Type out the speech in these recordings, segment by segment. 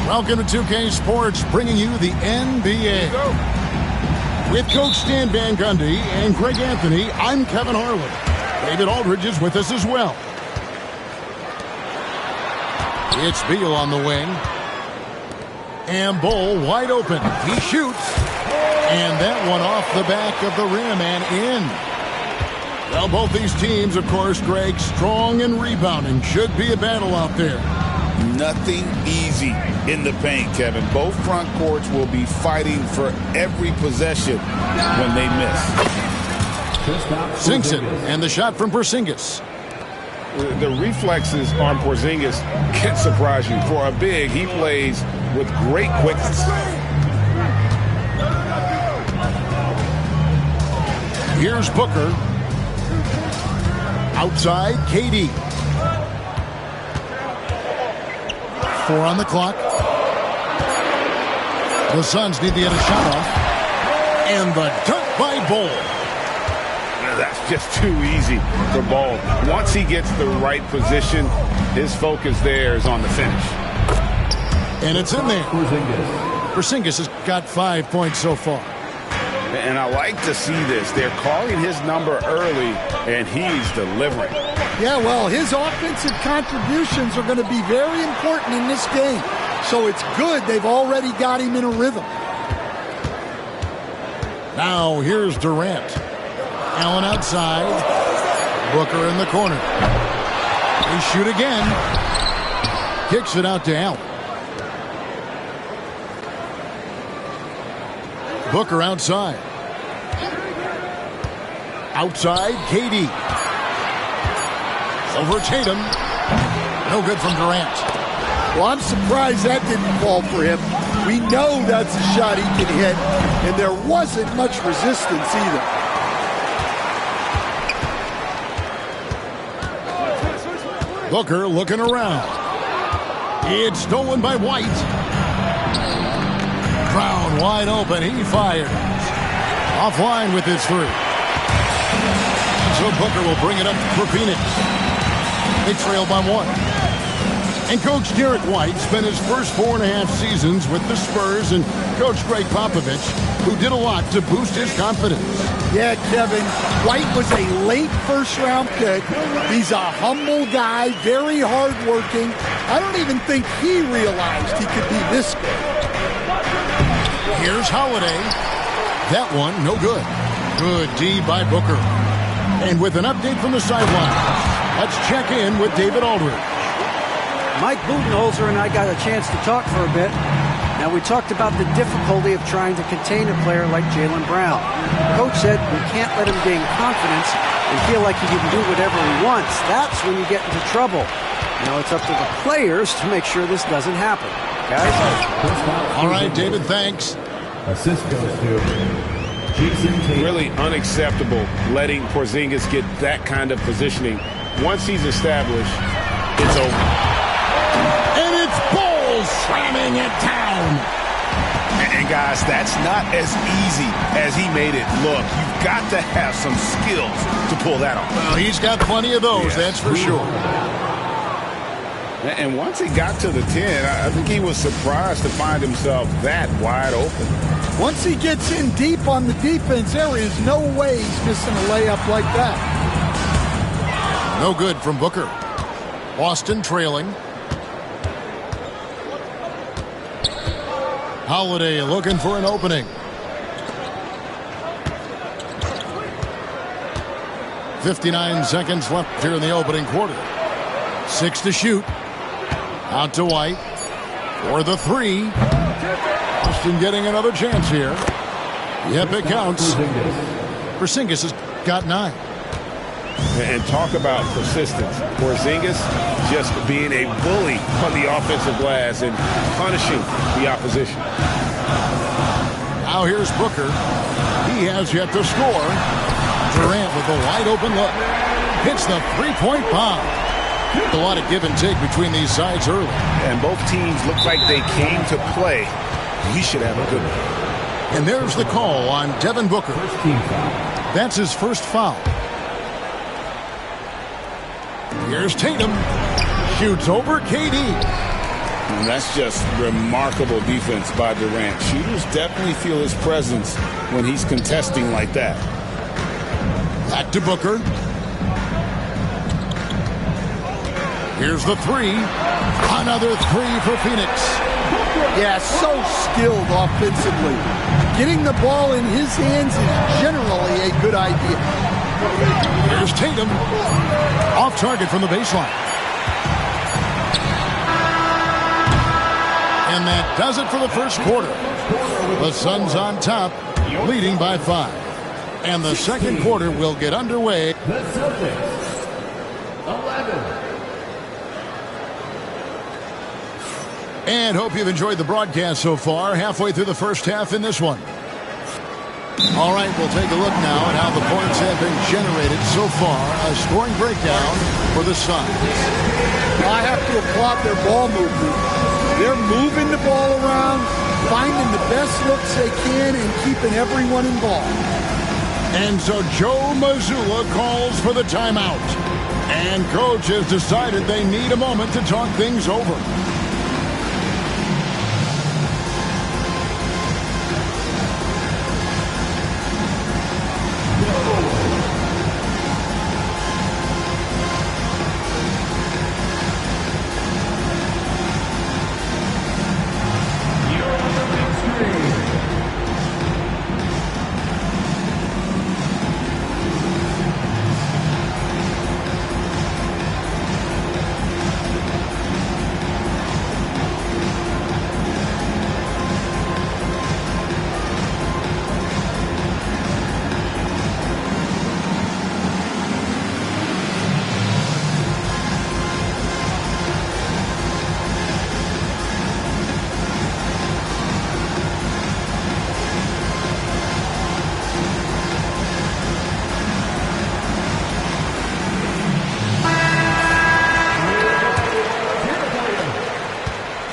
Welcome to 2K Sports, bringing you the NBA. With Coach Stan Van Gundy and Greg Anthony, I'm Kevin Harlan. David Aldridge is with us as well. It's Beal on the wing. And Bull wide open. He shoots. And that one off the back of the rim and in. Well, both these teams, of course, Greg, strong and rebounding. Should be a battle out there. Nothing easy in the paint, Kevin. Both front courts will be fighting for every possession when they miss. Sinks it, and the shot from Porzingis. The reflexes on Porzingis can surprise you. For a big, he plays with great quickness. Here's Booker. Outside, KD. 4 on the clock. The Suns need to get a shot off. And the dunk by Bull. That's just too easy for Bull. Once he gets the right position, his focus there is on the finish. And it's in there. Porzingis has got 5 points so far. And I like to see this. They're calling his number early, and he's delivering. Yeah, well, his offensive contributions are going to be very important in this game. So it's good they've already got him in a rhythm. Now here's Durant. Allen outside. Booker in the corner. They shoot again. Kicks it out to Allen. Booker outside. Outside, KD. Over Tatum. No good from Durant. Well, I'm surprised that didn't fall for him. We know that's a shot he can hit, and there wasn't much resistance either. Booker looking around. It's stolen by White. Brown wide open. He fires. Offline with his three. So Booker will bring it up for Phoenix. They trail by 1. And Coach Derek White spent his first 4.5 seasons with the Spurs and Coach Greg Popovich, who did a lot to boost his confidence. Yeah, Kevin, White was a late first-round pick. He's a humble guy, very hardworking. I don't even think he realized he could be this good. Here's Holiday. That one, no good. Good D by Booker. And with an update from the sideline, let's check in with David Aldridge. Mike Budenholzer and I got a chance to talk for a bit. Now, we talked about the difficulty of trying to contain a player like Jaylen Brown. Coach said we can't let him gain confidence and feel like he can do whatever he wants. That's when you get into trouble. Now it's up to the players to make sure this doesn't happen. Guys? All right, David, thanks. Assist goes to Jason Tatum. Really unacceptable letting Porzingis get that kind of positioning. Once he's established, it's over. And it's Bull slamming it down. And guys, that's not as easy as he made it look. You've got to have some skills to pull that off. Well, he's got plenty of those, that's for sure. And once he got to the 10, I think he was surprised to find himself that wide open. Once he gets in deep on the defense, there is no way he's missing a layup like that. No good from Booker. Boston trailing. Holiday looking for an opening. 59 seconds left here in the opening quarter. 6 to shoot. Out to White for the 3. Boston getting another chance here. Yep, it counts. Porzingis has got 9. And talk about persistence. Porzingis just being a bully on the offensive glass and punishing the opposition. Now here's Booker. He has yet to score. Durant with a wide open look. Hits the three-point bomb. A lot of give and take between these sides early. And both teams look like they came to play. He should have a good one. And there's the call on Devin Booker. That's his first foul. Here's Tatum. Shoots over KD. And that's just remarkable defense by Durant. Shooters definitely feel his presence when he's contesting like that. Back to Booker. Here's the 3. Another 3 for Phoenix. Yeah, so skilled offensively. Getting the ball in his hands is generally a good idea. Here's Tatum. Off target from the baseline. And that does it for the first quarter. The Suns on top, leading by 5. And the second quarter will get underway. The Celtics, 11. And hope you've enjoyed the broadcast so far. Halfway through the first half in this one. All right, we'll take a look now at how the points have been generated so far. A scoring breakdown for the Suns. I have to applaud their ball movement. They're moving the ball around, finding the best looks they can, and keeping everyone involved. And so Joe Mazzulla calls for the timeout. And coach has decided they need a moment to talk things over.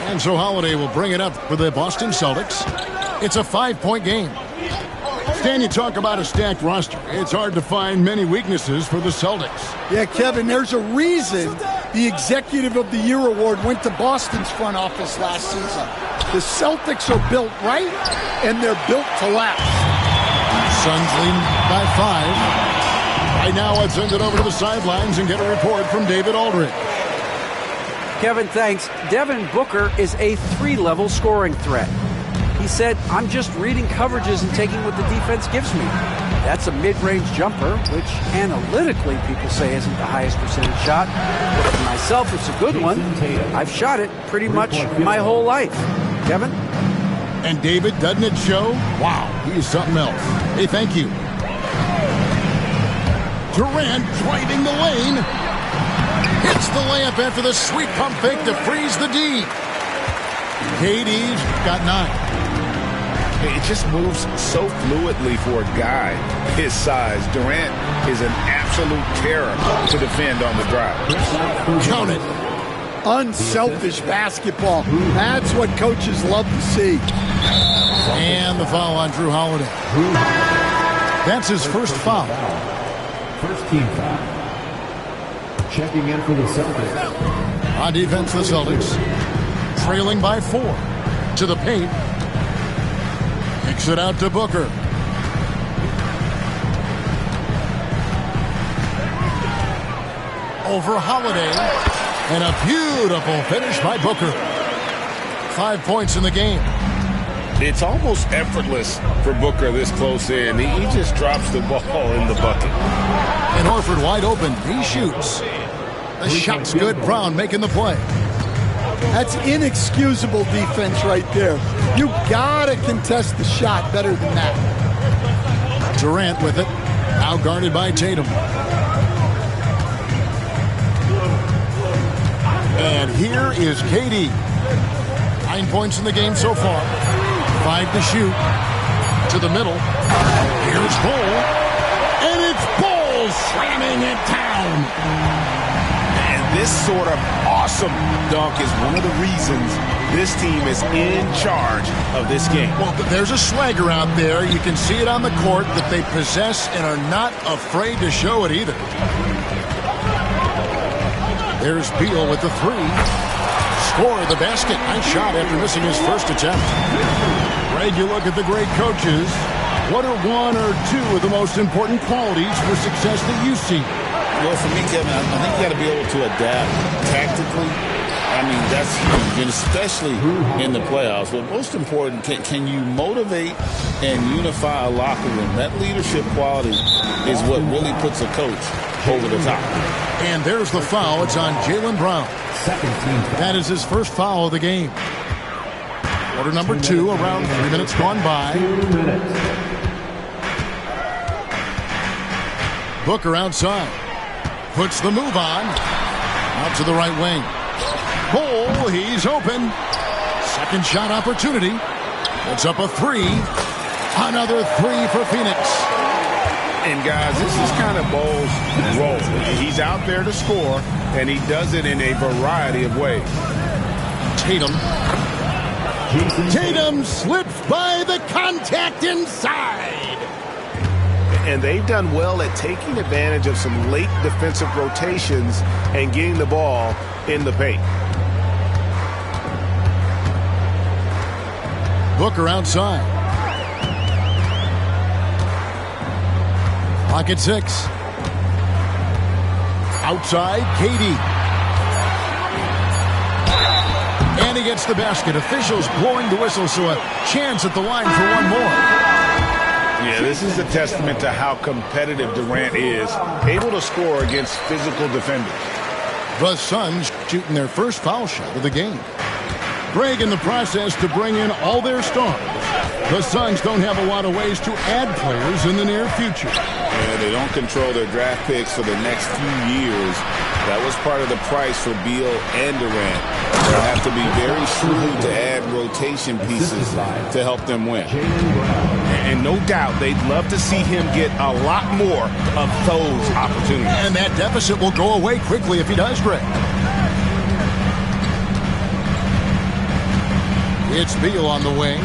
And so Holiday will bring it up for the Boston Celtics. It's a 5-point game. Stan, you talk about a stacked roster. It's hard to find many weaknesses for the Celtics. Yeah, Kevin, there's a reason the Executive of the Year award went to Boston's front office last season. The Celtics are built right, and they're built to last. Suns leading by 5. Right now, let's send it over to the sidelines and get a report from David Aldridge. Kevin, thanks. Devin Booker is a 3-level scoring threat. He said, I'm just reading coverages and taking what the defense gives me. That's a mid-range jumper, which analytically people say isn't the highest percentage shot. But for myself, it's a good one. I've shot it pretty much my whole life. Kevin? And David, doesn't it show? Wow, he's something else. Hey, thank you. Durant driving the lane. Hits the layup after the sweet pump fake to freeze the D. KD's got 9. It just moves so fluidly for a guy his size. Durant is an absolute terror to defend on the drive. Count it. Unselfish basketball. That's what coaches love to see. And the foul on Drew Holiday. That's his first foul. First team foul. Checking in for the Celtics. On defense, the Celtics trailing by 4 to the paint. Kicks it out to Booker. Over Holiday. And a beautiful finish by Booker. 5 points in the game. It's almost effortless for Booker this close in. He just drops the ball in the bucket. And Horford wide open. He shoots. The shot's good. Brown making the play. That's inexcusable defense right there. You gotta contest the shot better than that. Durant with it. Now guarded by Tatum. And here is KD. 9 points in the game so far. 5 to shoot. To the middle. Here's Bull. And it's Bull slamming it down. And this sort of awesome dunk is one of the reasons this team is in charge of this game. Well, there's a swagger out there. You can see it on the court that they possess and are not afraid to show it either. There's Beal with the three. Score the basket. Nice shot after missing his first attempt. Greg, you look at the great coaches. What are one or two of the most important qualities for success that you see? Well, for me, Kevin, I think you got to be able to adapt tactically. I mean, that's huge, and especially in the playoffs. But most important, can you motivate and unify a locker room? That leadership quality is what really puts a coach over the top. And there's the foul. It's on Jaylen Brown. That is his first foul of the game. Quarter number 2, around 3 minutes gone by. Booker outside. Puts the move on. Out to the right wing. Bull, he's open. Second shot opportunity. It's up a 3. Another 3 for Phoenix. And guys, this is kind of Bull's role. He's out there to score, and he does it in a variety of ways. Tatum. Tatum slips by the contact inside. And they've done well at taking advantage of some late defensive rotations and getting the ball in the paint. Booker outside. Pocket 6. Outside, KD. And he gets the basket. Officials blowing the whistle, so a chance at the line for one more. Yeah, this is a testament to how competitive Durant is, able to score against physical defenders. The Suns shooting their first foul shot of the game. Greg in the process to bring in all their stars. The Suns don't have a lot of ways to add players in the near future. Yeah, they don't control their draft picks for the next few years. That was part of the price for Beal and Durant. They'll have to be very shrewd to add rotation pieces to help them win. And no doubt they'd love to see him get a lot more of those opportunities. And that deficit will go away quickly if he does, Greg. It's Beal on the wing.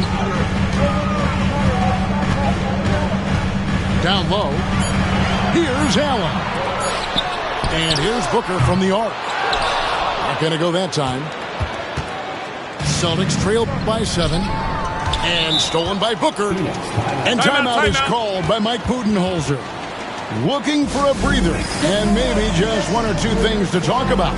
Down low. Here's Allen. And here's Booker from the arc. Not going to go that time. Celtics trail by 7. And stolen by Booker. And timeout is called by Mike Budenholzer. Looking for a breather. And maybe just one or two things to talk about.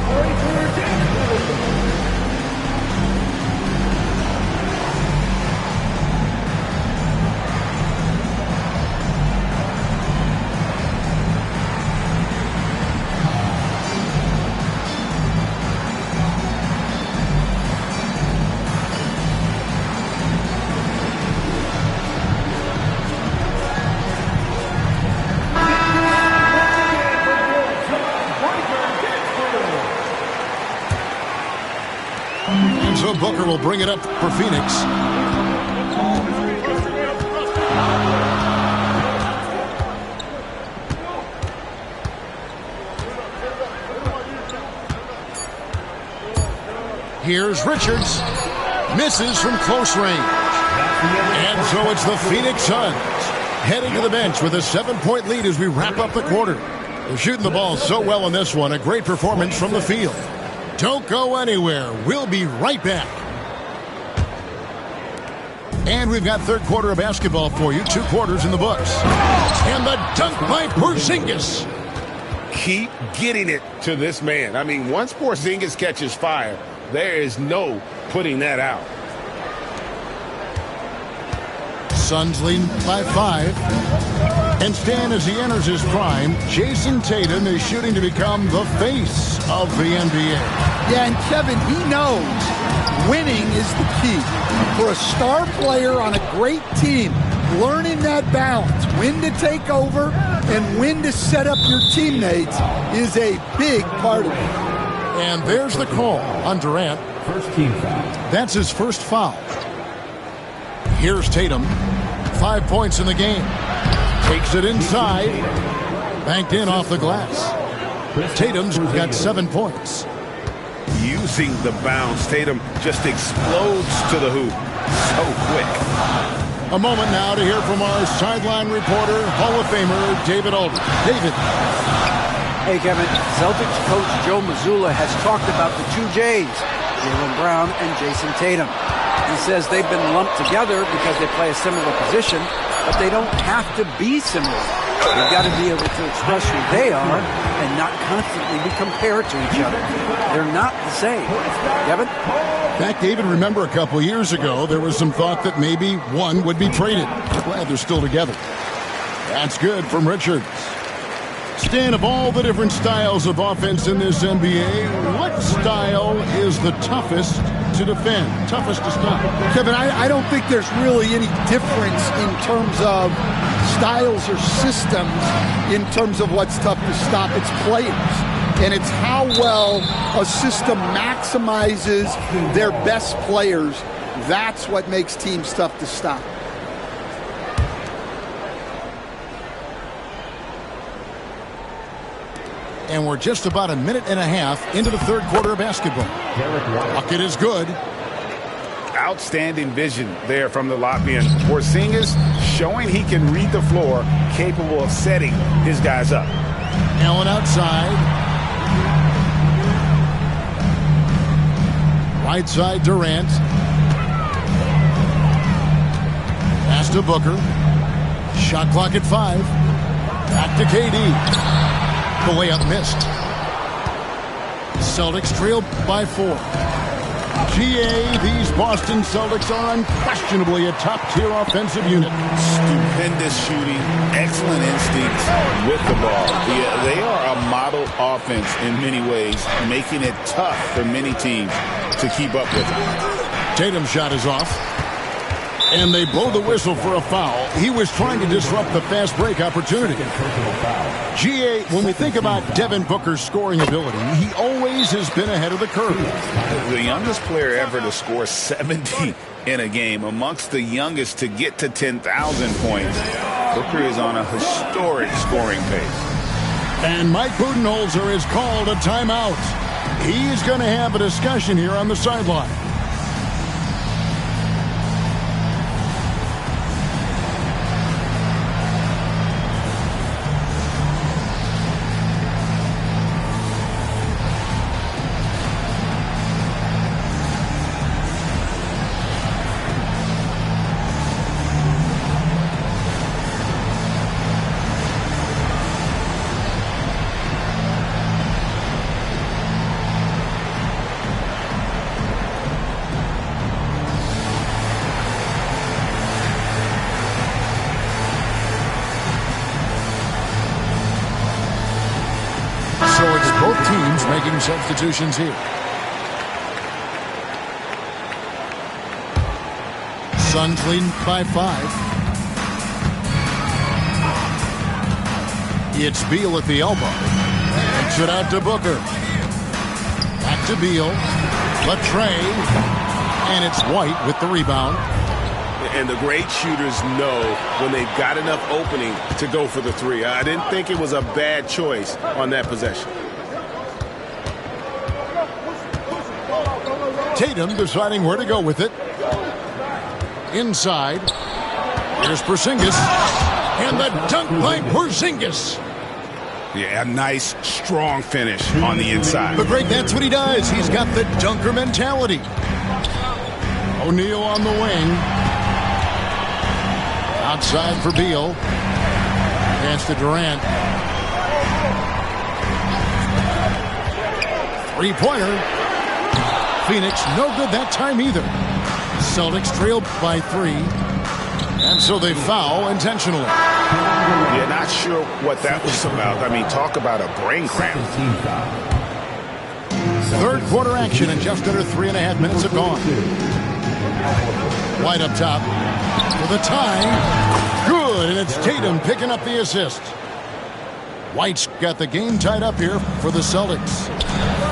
So Booker will bring it up for Phoenix. Here's Richards. Misses from close range. And so it's the Phoenix Suns heading to the bench with a 7-point lead as we wrap up the quarter. They're shooting the ball so well in this one. A great performance from the field. Don't go anywhere. We'll be right back. And we've got third quarter of basketball for you. 2 quarters in the books. And the dunk by Porzingis. Keep getting it to this man. I mean, once Porzingis catches fire, there is no putting that out. Suns lead by 5. And Stan, as he enters his prime, Jason Tatum is shooting to become the face of the NBA. Yeah, and Kevin, he knows winning is the key. For a star player on a great team, learning that balance, when to take over and when to set up your teammates is a big part of it. And there's the call on Durant. First team foul. That's his first foul. Here's Tatum. 5 points in the game. Takes it inside. Banked in off the glass. Tatum's got 7 points. Using the bounce, Tatum just explodes to the hoop so quick. A moment now to hear from our sideline reporter, Hall of Famer David Aldridge. David. Hey, Kevin. Celtics coach Joe Mazzulla has talked about the two J's, Jaylen Brown and Jason Tatum. He says they've been lumped together because they play a similar position, but they don't have to be similar. They've got to be able to express who they are and not constantly be compared to each other. They're not the same. Kevin? In fact, David, remember a couple years ago, there was some thought that maybe one would be traded. Glad they're still together. That's good from Richards. Stan, of all the different styles of offense in this NBA, what style is the toughest to defend, toughest to stop? Kevin, I don't think there's really any difference in terms of styles or systems in terms of what's tough to stop. It's players. And it's how well a system maximizes their best players. That's what makes teams tough to stop. And we're just about a minute and a half into the third quarter of basketball. Bucket is good. Outstanding vision there from the Latvian. Porzingis showing he can read the floor, capable of setting his guys up. Allen outside. Right side Durant. Pass to Booker. Shot clock at 5. Back to KD. The layup missed. Celtics trailed by 4. GA, these Boston Celtics are unquestionably a top-tier offensive unit. Stupendous shooting, excellent instincts with the ball. Yeah, they are a model offense in many ways, making it tough for many teams to keep up with them. Tatum's shot is off. And they blow the whistle for a foul. He was trying to disrupt the fast break opportunity. GA, when we think about Devin Booker's scoring ability, he always has been ahead of the curve. The youngest player ever to score 70 in a game, amongst the youngest to get to 10,000 points. Booker is on a historic scoring pace. And Mike Budenholzer has called a timeout. He's going to have a discussion here on the sideline. So it's both teams making substitutions here. Suns leading by 5. It's Beal at the elbow. Takes it out to Booker. Back to Beal. Latrey. And it's White with the rebound. And the great shooters know when they've got enough opening to go for the three. I didn't think it was a bad choice on that possession. Tatum deciding where to go with it. Inside. Here's Porzingis. And the dunk by Porzingis. Yeah, a nice, strong finish on the inside. But Greg, that's what he does. He's got the dunker mentality. O'Neal on the wing. Outside for Beal. Pass to Durant. Three-pointer. Phoenix, no good that time either. Celtics trailed by 3. And so they foul intentionally. Yeah, not sure what that was about. I mean, talk about a brain cramp. Third quarter action and just under 3.5 minutes have gone. White up top with a tie. Good, and it's Tatum picking up the assist. White's got the game tied up here for the Celtics.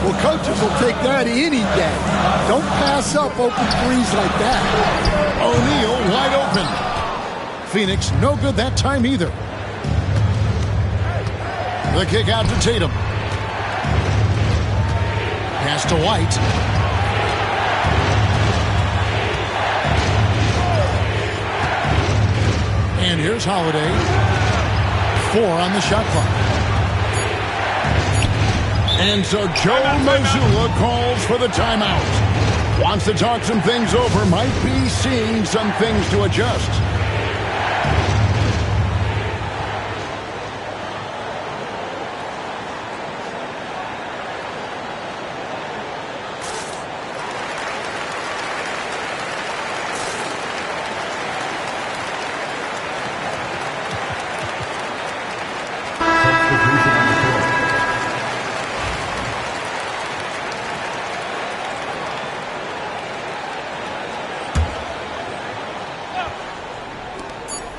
Well, coaches will take that any day. Don't pass up open threes like that. O'Neal wide open. Phoenix no good that time either. The kick out to Tatum. Pass to White. And here's Holiday. 4 on the shot clock. And so Joe Mazzulla calls for the timeout. Wants to talk some things over. Might be seeing some things to adjust.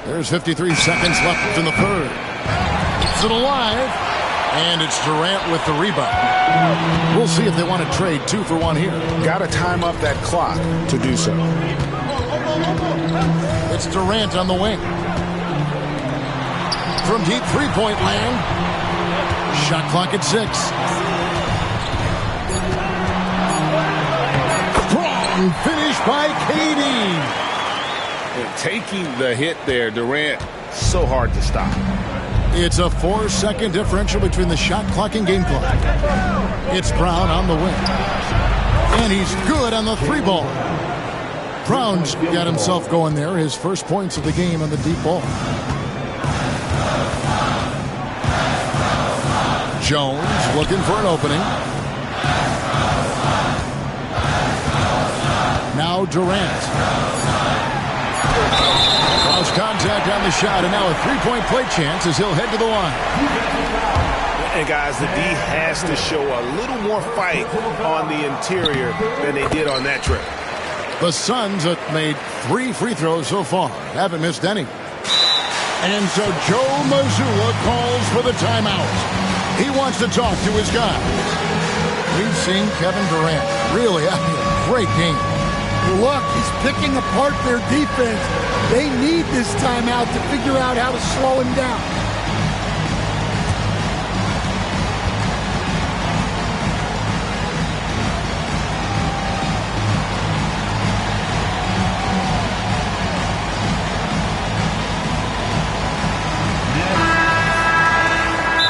There's 53 seconds left in the third. Keeps it alive. And it's Durant with the rebound. We'll see if they want to trade 2 for 1 here. Got to time up that clock to do so. It's Durant on the wing. From deep three-point land. Shot clock at 6. Strong finish by KD. Taking the hit there, Durant, so hard to stop. It's a 4-second differential between the shot clock and game clock. It's Brown on the wing. And he's good on the 3-ball. Brown's got himself going there. His first points of the game on the deep ball. Jones looking for an opening. Now Durant. Cross contact on the shot, and now a 3-point play chance as he'll head to the line. And guys, the D has to show a little more fight on the interior than they did on that trip. The Suns have made 3 free throws so far. Haven't missed any. And so Joe Mazzulla calls for the timeout. He wants to talk to his guy. We've seen Kevin Durant really having a great game. Look, he's picking apart their defense. They need this timeout to figure out how to slow him down.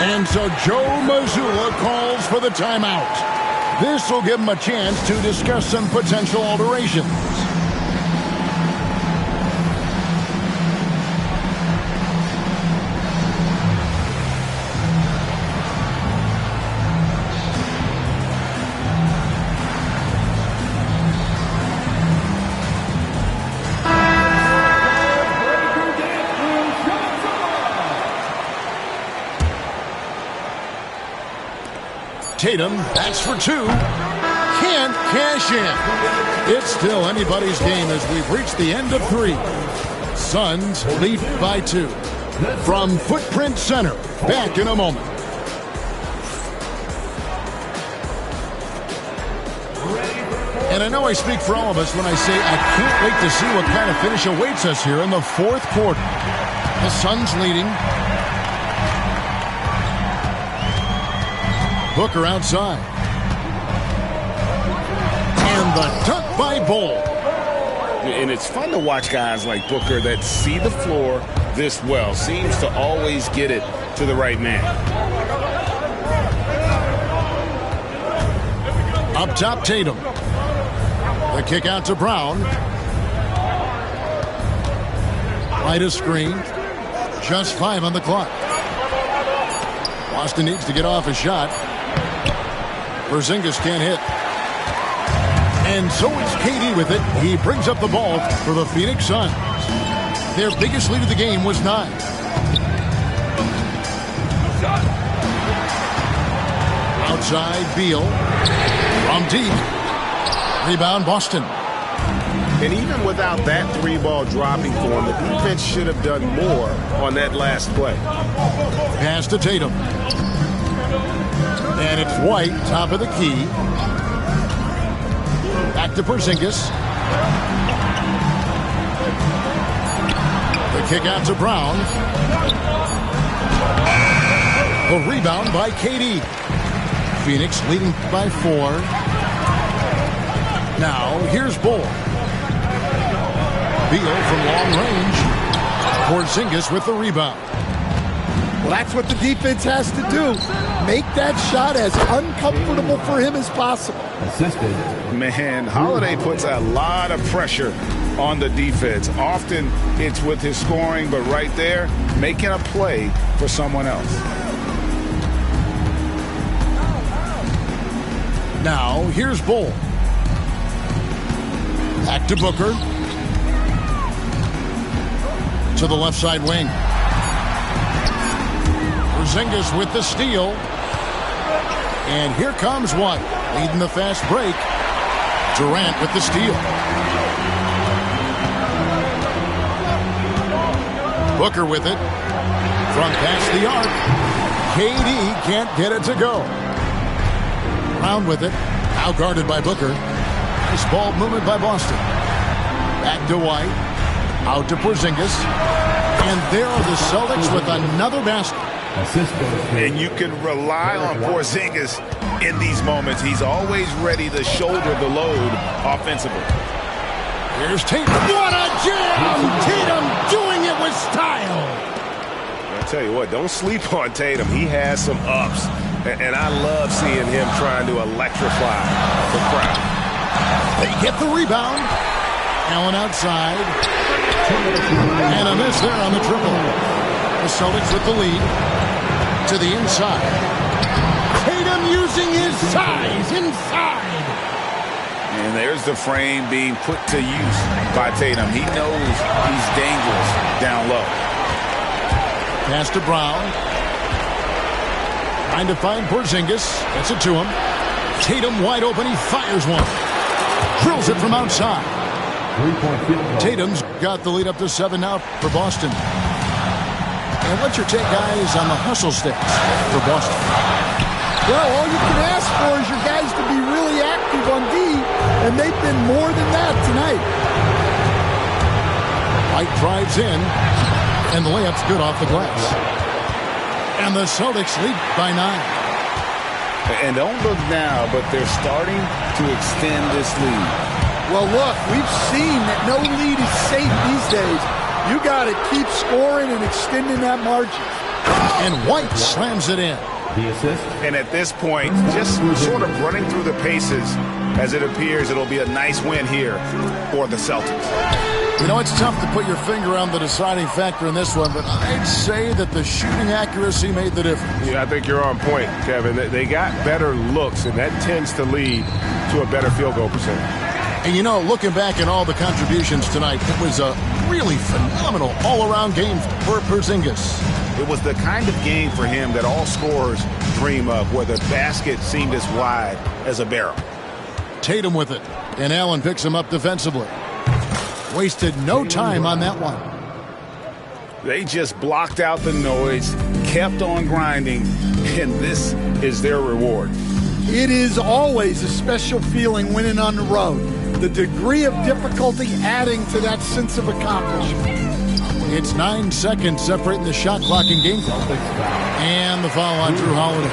And so Joe Mazzulla calls for the timeout. This will give him a chance to discuss some potential alterations. Tatum, that's for 2. Can't cash in. It's still anybody's game as we've reached the end of 3. Suns lead by 2. From Footprint Center, back in a moment. And I know I speak for all of us when I say I can't wait to see what kind of finish awaits us here in the 4th quarter. The Suns leading. Booker outside. And the dunk by Bull. And it's fun to watch guys like Booker that see the floor this well. Seems to always get it to the right man. Up top, Tatum. The kick out to Brown. Right a screen. Just 5 on the clock. Boston needs to get off a shot. Porzingis can't hit. And so it's KD with it. He brings up the ball for the Phoenix Suns. Their biggest lead of the game was 9. Outside, Beal. From deep. Rebound, Boston. And even without that 3-ball dropping for him, the defense should have done more on that last play. Pass to Tatum. And it's White, top of the key. Back to Porzingis. The kick out to Brown. A rebound by KD. Phoenix leading by 4. Now, here's Bull. Beal from long range. Porzingis with the rebound. Well, that's what the defense has to do. Make that shot as uncomfortable for him as possible. Assisted. Man, Holiday puts a lot of pressure on the defense. Often it's with his scoring, but right there, making a play for someone else. Now, here's Bull. Back to Booker. To the left side wing. Porzingis with the steal. And here comes White, leading the fast break. Durant with the steal. Booker with it. Front past the arc. KD can't get it to go. Brown with it. Now guarded by Booker. Nice ball movement by Boston. Back to White. Out to Porzingis. And there are the Celtics with another basket. And you can rely on Porzingis in these moments. He's always ready to shoulder the load offensively. Here's Tatum. What a jam! Tatum doing it with style. I tell you what, don't sleep on Tatum. He has some ups. And I love seeing him trying to electrify the crowd. They get the rebound. Allen outside. And a miss there on the triple. The Celtics with the lead. To the inside. Tatum using his size inside. And there's the frame being put to use by Tatum. He knows he's dangerous down low. Pass to Brown. Trying to find Porzingis. Gets it to him. Tatum wide open. He fires one. Drills it from outside. Tatum's got the lead up to 7 now for Boston. And what's your take, guys, on the hustle sticks for Boston? Well, all you can ask for is your guys to be really active on D, and they've been more than that tonight. White drives in, and the layup's good off the glass. And the Celtics lead by 9. And don't look now, but they're starting to extend this lead. Well, look, we've seen that no lead is safe these days. You got to keep scoring and extending that margin. And White slams it in. The assist. And at this point, just sort of running through the paces, as it appears it'll be a nice win here for the Celtics. You know, it's tough to put your finger on the deciding factor in this one, but I'd say that the shooting accuracy made the difference. Yeah, I think you're on point, Kevin. They got better looks, and that tends to lead to a better field goal percentage. And you know, looking back at all the contributions tonight, it was a really phenomenal all-around game for Porzingis. It was the kind of game for him that all scorers dream of, where the basket seemed as wide as a barrel. Tatum with it, and Allen picks him up defensively. Wasted no time on that one. They just blocked out the noise, kept on grinding, and this is their reward. It is always a special feeling winning on the road. The degree of difficulty adding to that sense of accomplishment. It's 9 seconds separating the shot clock and game clock. And the foul on Drew Holiday.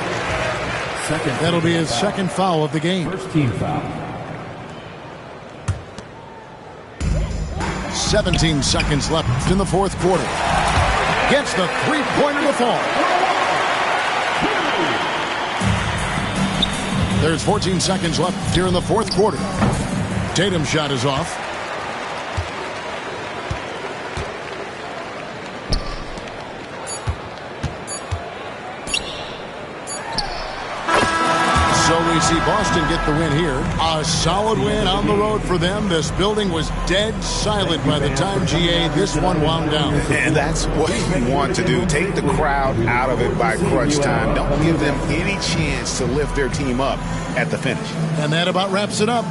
That'll be his second foul of the game. First team foul. 17 seconds left in the fourth quarter. Gets the three-pointer to fall. There's 14 seconds left here in the fourth quarter. Tatum's shot is off. So we see Boston get the win here. A solid win on the road for them. This building was dead silent by the time, GA, this one wound down. And that's what you want to do. Take the crowd out of it by crunch time. Don't give them any chance to lift their team up at the finish. And that about wraps it up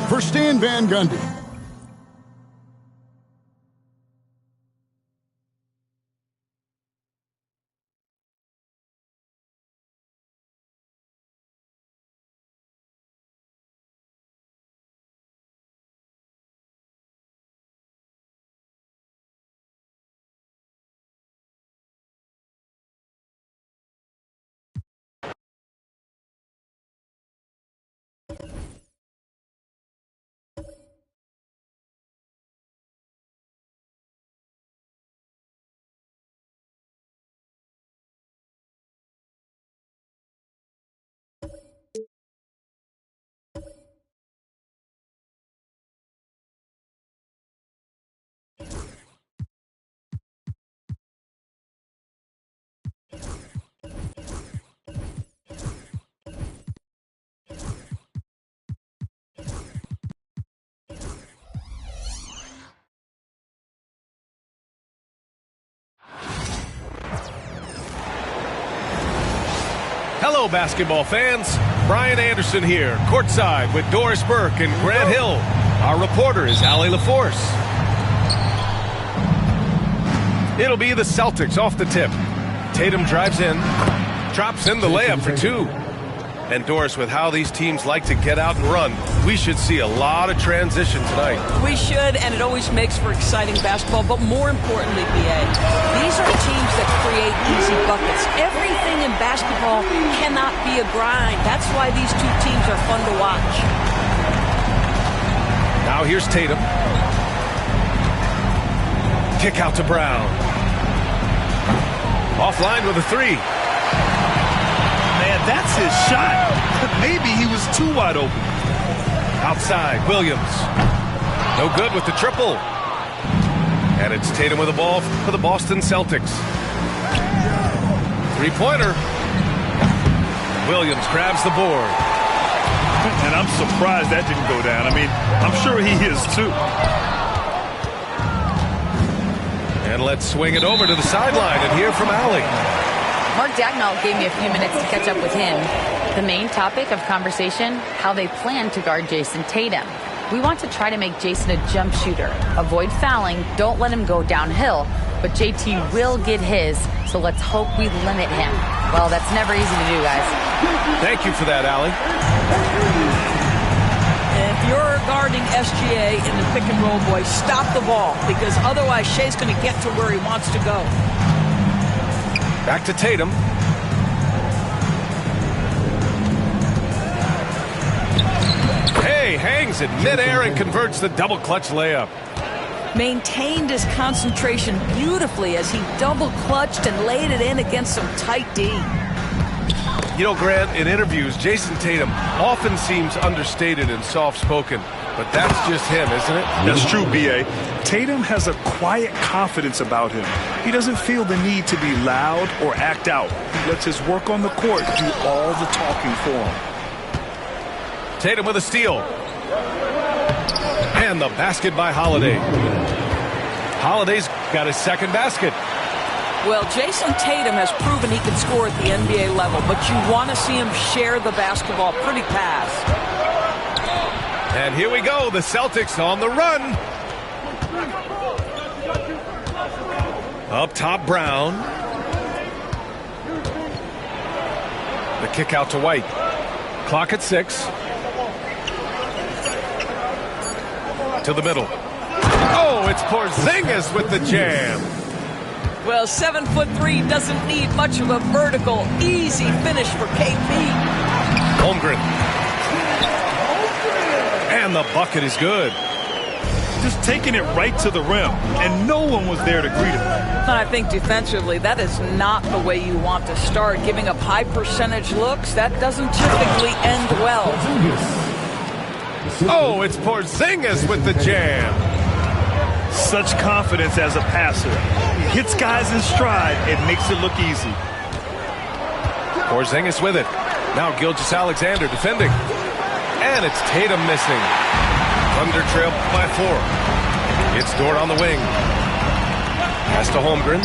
for Stan Van Gundy. Hello, basketball fans. Brian Anderson here, courtside with Doris Burke and Grant Hill. Our reporter is Allie LaForce. It'll be the Celtics off the tip. Tatum drives in, drops in the layup for two. And Doris, with how these teams like to get out and run, we should see a lot of transition tonight. We should, and it always makes for exciting basketball. But more importantly, BA, these are teams that create easy buckets. Everything in basketball cannot be a grind. That's why these two teams are fun to watch. Now here's Tatum. Kick out to Brown. Offline with a three. Man, that's his shot. Maybe he was too wide open. Outside, Williams. No good with the triple. And it's Tatum with the ball for the Boston Celtics. Three-pointer. Williams grabs the board. And I'm surprised that didn't go down. I mean, I'm sure he is too. And let's swing it over to the sideline and hear from Allie. Mark Dagnall gave me a few minutes to catch up with him. The main topic of conversation, how they plan to guard Jason Tatum. We want to try to make Jason a jump shooter. Avoid fouling, don't let him go downhill. But JT will get his, so let's hope we limit him. Well, that's never easy to do, guys. Thank you for that, Allie. If you're guarding SGA in the pick and roll, boys, stop the ball, because otherwise Shea's going to get to where he wants to go. Back to Tatum. Hey, hangs it midair and converts the double clutch layup. Maintained his concentration beautifully as he double clutched and laid it in against some tight D. You know, Grant, in interviews, Jason Tatum often seems understated and soft-spoken, but that's just him, isn't it? That's true, B.A. Tatum has a quiet confidence about him. He doesn't feel the need to be loud or act out. He lets his work on the court do all the talking for him. Tatum with a steal. And the basket by Holiday. Holiday's got his second basket. Well, Jason Tatum has proven he can score at the NBA level, but you want to see him share the basketball pretty fast. And here we go, the Celtics on the run. Up top, Brown. The kick out to White. Clock at 6. To the middle. Oh, it's Porzingis with the jam. Well, 7'3" doesn't need much of a vertical, easy finish for KP. Holmgren. And the bucket is good. Just taking it right to the rim, and no one was there to greet him. I think defensively, that is not the way you want to start. Giving up high percentage looks, that doesn't typically end well. Oh, it's Porzingis with the jam. Such confidence as a passer. Hits guys in stride. It makes it look easy. Porzingis with it. Now Gilgeous-Alexander defending. And it's Tatum missing. Thunder trail by 4. It's Dort on the wing. Pass to Holmgren.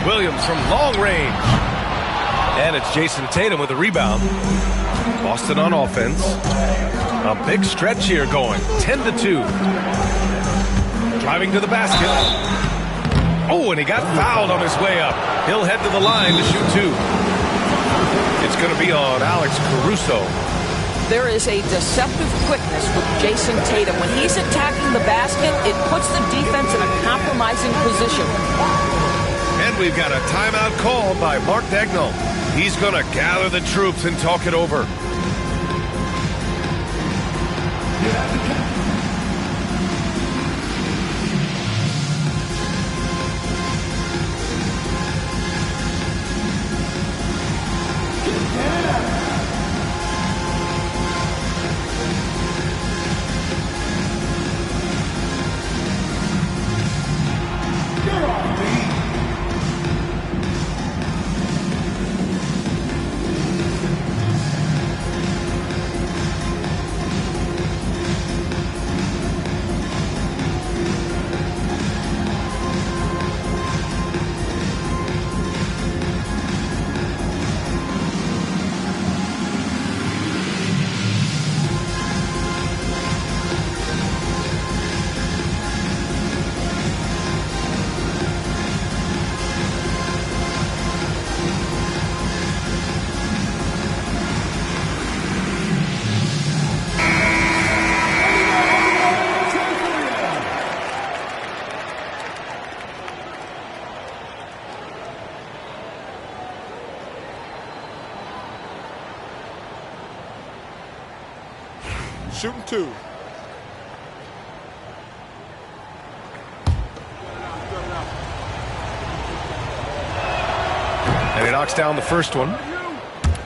Williams from long range. And it's Jason Tatum with a rebound. Boston on offense. A big stretch here going. 10-2. Driving to the basket. Oh, and he got fouled on his way up. He'll head to the line to shoot 2. It's going to be on Alex Caruso. There is a deceptive quickness with Jason Tatum. When he's attacking the basket, it puts the defense in a compromising position. And we've got a timeout called by Mark Daigneault. He's going to gather the troops and talk it over. Shooting 2. And he knocks down the first one.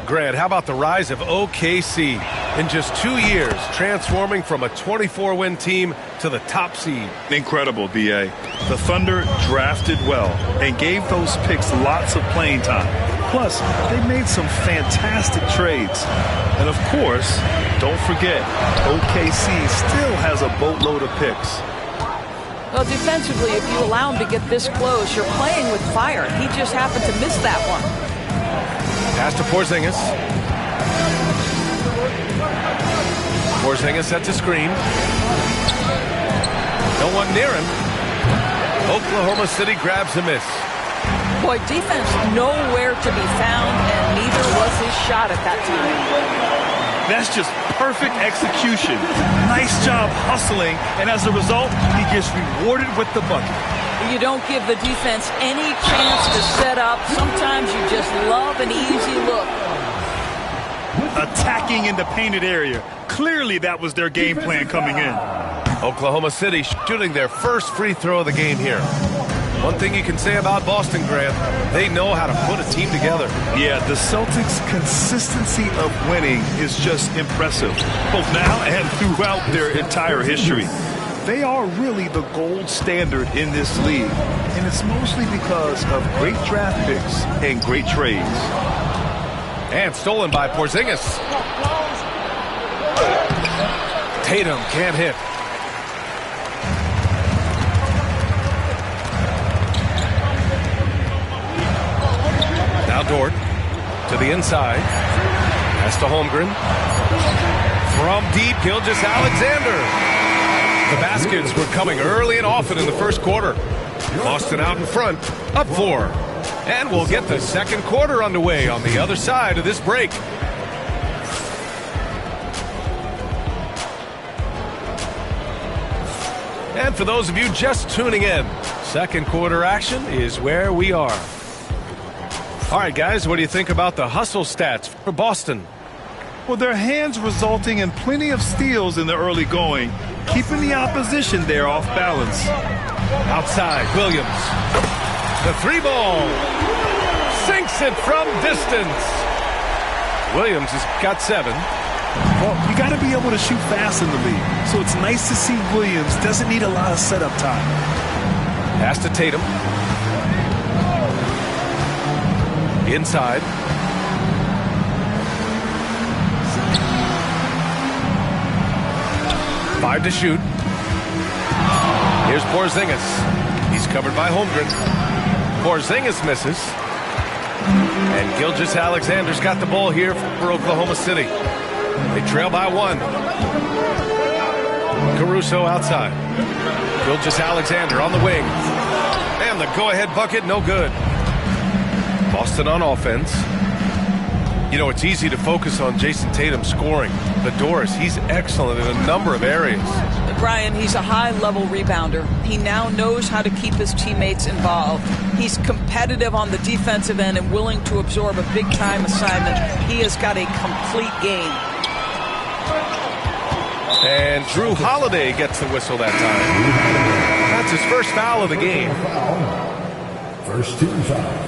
Grant, how about the rise of OKC? In just 2 years, transforming from a 24-win team to the top seed. Incredible, B.A. The Thunder drafted well and gave those picks lots of playing time. Plus, they made some fantastic trades. And of course, don't forget, OKC still has a boatload of picks. Well, defensively, if you allow him to get this close, you're playing with fire. He just happened to miss that one. Pass to Porzingis. Porzingis sets a screen. No one near him. Oklahoma City grabs a miss. Boy, defense nowhere to be found, and neither was his shot at that time. That's just perfect execution. Nice job hustling, and as a result, he gets rewarded with the bucket. You don't give the defense any chance to set up. Sometimes you just love an easy look. Attacking in the painted area. Clearly that was their game plan coming in. Oklahoma City shooting their first free throw of the game here. One thing you can say about Boston, Grant, they know how to put a team together. Yeah, the Celtics' consistency of winning is just impressive, both now and throughout their entire history. They are really the gold standard in this league, and it's mostly because of great draft picks and great trades. And stolen by Porzingis. Tatum can't hit. Now Dort to the inside. Pass to Holmgren. From deep, Gilgeous-Alexander. The baskets were coming early and often in the first quarter. Boston out in front, up 4. And we'll get the second quarter underway on the other side of this break. And for those of you just tuning in, second quarter action is where we are. All right, guys, what do you think about the hustle stats for Boston? Well, their hands resulting in plenty of steals in the early going, keeping the opposition there off balance. Outside, Williams. The 3-ball. Sinks it from distance. Williams has got 7. Well, you got to be able to shoot fast in the league. So it's nice to see Williams doesn't need a lot of setup time. Pass to Tatum. Inside. 5 to shoot. Here's Porzingis. He's covered by Holmgren. Porzingis misses. And Gilgeous-Alexander's got the ball here for Oklahoma City. They trail by 1. Caruso outside. Gilgeous-Alexander on the wing. And the go-ahead bucket, no good. Boston on offense. You know, it's easy to focus on Jason Tatum scoring. But Doris, he's excellent in a number of areas. Brian, he's a high-level rebounder. He now knows how to keep his teammates involved. He's competitive on the defensive end and willing to absorb a big-time assignment. He has got a complete game. And Drew Holiday gets the whistle that time. That's his first foul of the game. First team foul.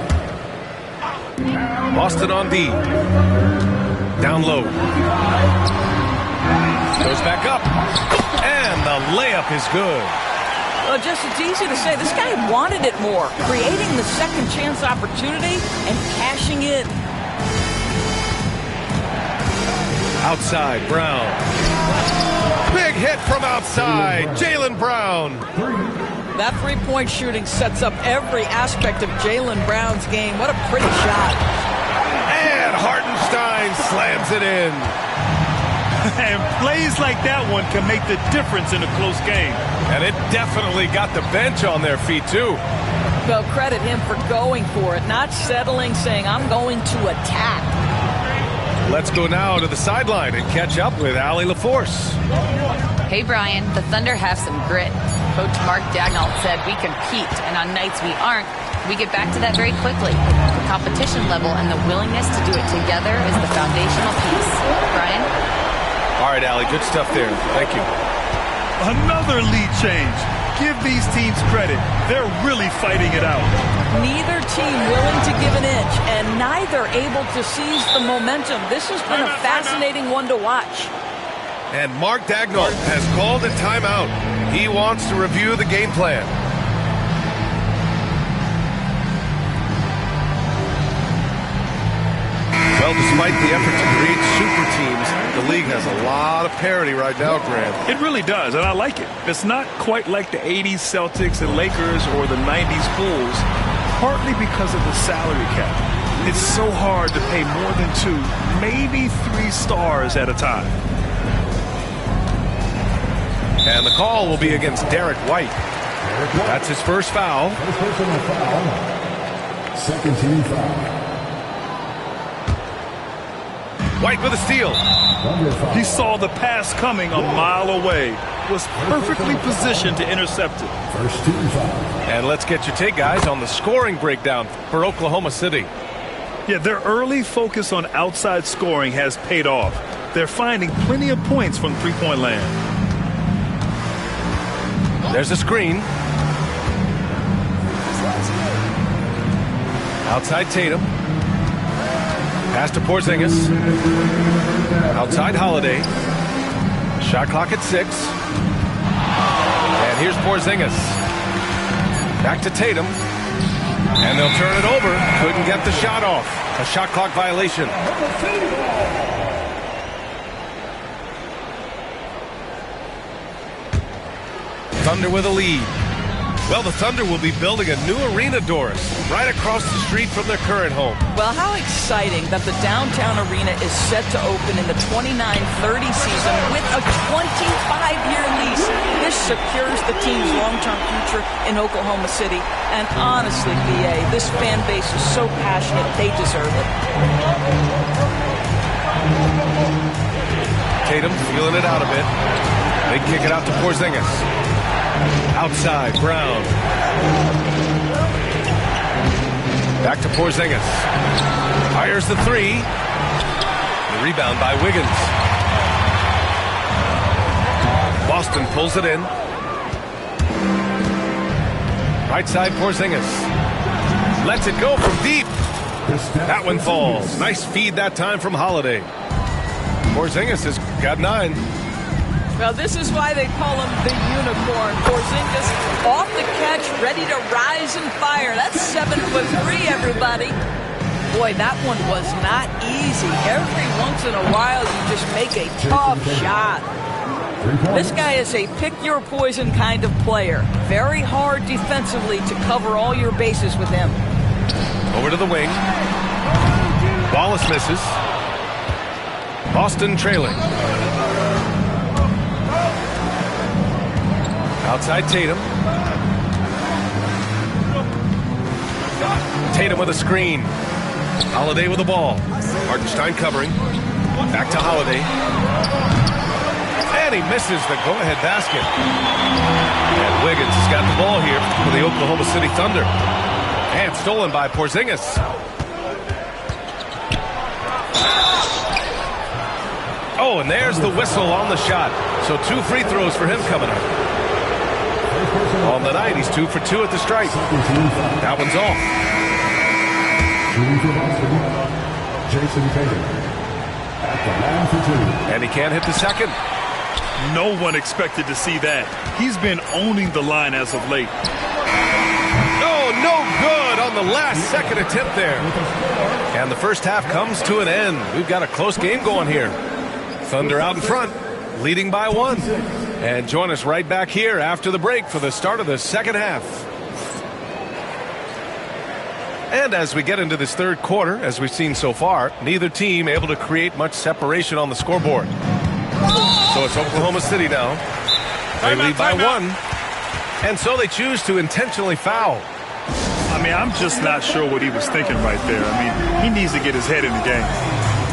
Boston on D. Down low. Goes back up. And the layup is good. Well, just it's easy to say. This guy wanted it more. Creating the second chance opportunity and cashing in. Outside, Brown. Big hit from outside. Jaylen Brown. That three-point shooting sets up every aspect of Jaylen Brown's game. What a pretty shot. And Hartenstein slams it in. And plays like that one can make the difference in a close game. And it definitely got the bench on their feet, too. Well, credit him for going for it, not settling, saying, I'm going to attack. Let's go now to the sideline and catch up with Allie LaForce. Hey, Brian, the Thunder have some grit. Coach Mark Daigneault said we compete, and on nights we aren't, we get back to that very quickly. The competition level and the willingness to do it together is the foundational piece. Brian? All right, Allie, good stuff there. Thank you. Another lead change. Give these teams credit. They're really fighting it out. Neither team willing to give an inch, and neither able to seize the momentum. This has been a fascinating one to watch. And Mark Daigneault has called a timeout. He wants to review the game plan. Well, despite the effort to create super teams, the league has a lot of parity right now, Grant. It really does, and I like it. It's not quite like the 80s Celtics and Lakers or the 90s Bulls, partly because of the salary cap. It's so hard to pay more than 2, maybe 3 stars at a time. And the call will be against Derek White. That's his first foul. Second team foul. White with a steal. He saw the pass coming a mile away. Was perfectly positioned to intercept it. First team foul. And let's get your take, guys, on the scoring breakdown for Oklahoma City. Yeah, their early focus on outside scoring has paid off. They're finding plenty of points from three-point land. There's a screen. Outside Tatum. Pass to Porzingis. Outside Holiday. Shot clock at 6. And here's Porzingis. Back to Tatum. And they'll turn it over. Couldn't get the shot off. A shot clock violation. Thunder with a lead. Well, the Thunder will be building a new arena, Doris, right across the street from their current home. Well, how exciting that the downtown arena is set to open in the 29-30 season with a 25-year lease. This secures the team's long-term future in Oklahoma City. And honestly, BA, this fan base is so passionate, they deserve it. Tatum feeling it out a bit. They kick it out to Porzingis. Outside, Brown. Back to Porzingis. Fires the 3. The rebound by Wiggins. Boston pulls it in. Right side, Porzingis. Lets it go from deep. That one falls. Nice feed that time from Holiday. Porzingis has got 9. Well, this is why they call him the unicorn. Porzingis off the catch, ready to rise and fire. That's 7'3", everybody. Boy, that one was not easy. Every once in a while, you just make a tough shot. This guy is a pick-your-poison kind of player. Very hard defensively to cover all your bases with him. Over to the wing. Wallace misses. Boston trailing. Outside Tatum. Tatum with a screen. Holiday with the ball. Hartenstein covering. Back to Holiday. And he misses the go-ahead basket. And Wiggins has got the ball here for the Oklahoma City Thunder. And stolen by Porzingis. Oh, and there's the whistle on the shot. So 2 free throws for him coming up. On the night, he's 2 for 2 at the stripe. That one's off. Shooting for Boston, Jason Tatum. At the line for 2. And he can't hit the second. No one expected to see that. He's been owning the line as of late. Oh, no good on the last second attempt there. And the first half comes to an end. We've got a close game going here. Thunder out in front, leading by 1. And join us right back here after the break for the start of the second half. And as we get into this third quarter, as we've seen so far, neither team able to create much separation on the scoreboard. So it's Oklahoma City now. They lead by 1. And so they choose to intentionally foul. I mean, I'm just not sure what he was thinking right there. I mean, he needs to get his head in the game.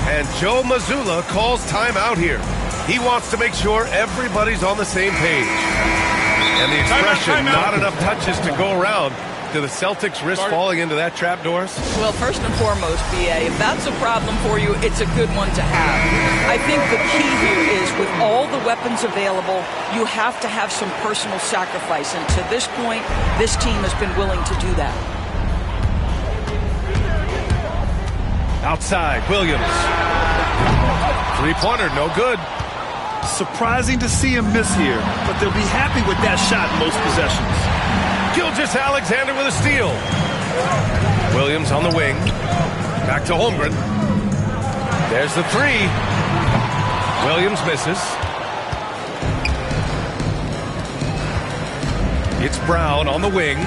And Joe Mazzulla calls timeout here. He wants to make sure everybody's on the same page. And the expression, not enough touches to go around. Do the Celtics risk falling into that trap, Doris? Well, first and foremost, B.A., if that's a problem for you, it's a good one to have. I think the key here is with all the weapons available, you have to have some personal sacrifice. And to this point, this team has been willing to do that. Outside, Williams. Three-pointer, no good. Surprising to see him miss here, but they'll be happy with that shot in most possessions. Gilgeous-Alexander with a steal. Williams on the wing. Back to Holmgren. There's the 3. Williams misses. It's Brown on the wing.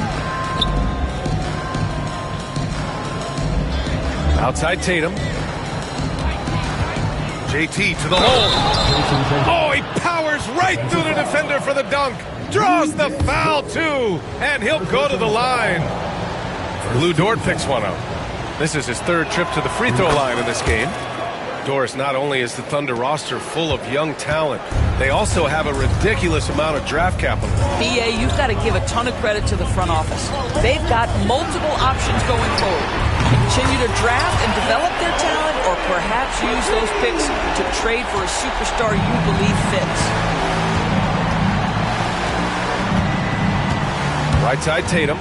Outside Tatum. JT to the hole. Oh, he powers right through the defender for the dunk. Draws the foul, too. And he'll go to the line. Lou Dort picks one up. This is his 3rd trip to the free throw line in this game. Doris, not only is the Thunder roster full of young talent, they also have a ridiculous amount of draft capital. B.A., you've got to give a ton of credit to the front office. They've got multiple options going forward. Continue to draft and develop their talent, or perhaps use those picks to trade for a superstar you believe fits. Right side Tatum.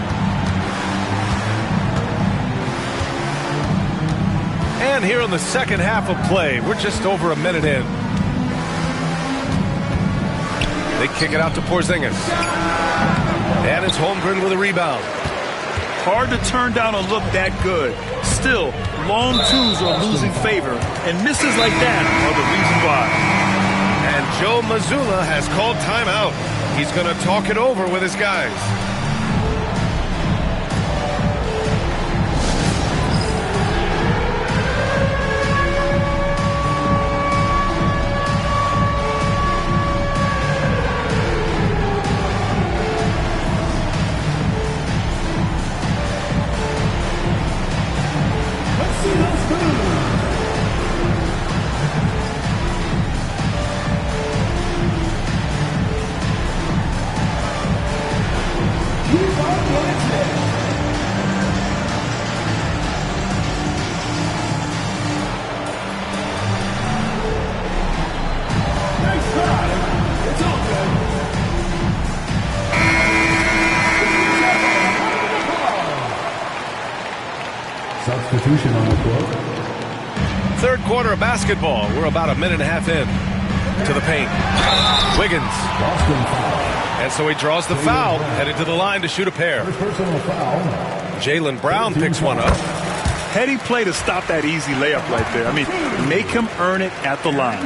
And here in the second half of play, we're just over a minute in. They kick it out to Porzingis. And it's Holmgren with a rebound. Hard to turn down a look that good. Still, long twos are losing favor, and misses like that are the reason why. And Joe Mazzulla has called timeout. He's going to talk it over with his guys. Substitution on the court. Third quarter of basketball. We're about a minute and a half in to the paint. Wiggins. Boston foul. And so he draws the foul, headed to the line to shoot a pair. Personal foul. Jaylen Brown picks one up. Heady play to stop that easy layup right there. I mean, make him earn it at the line.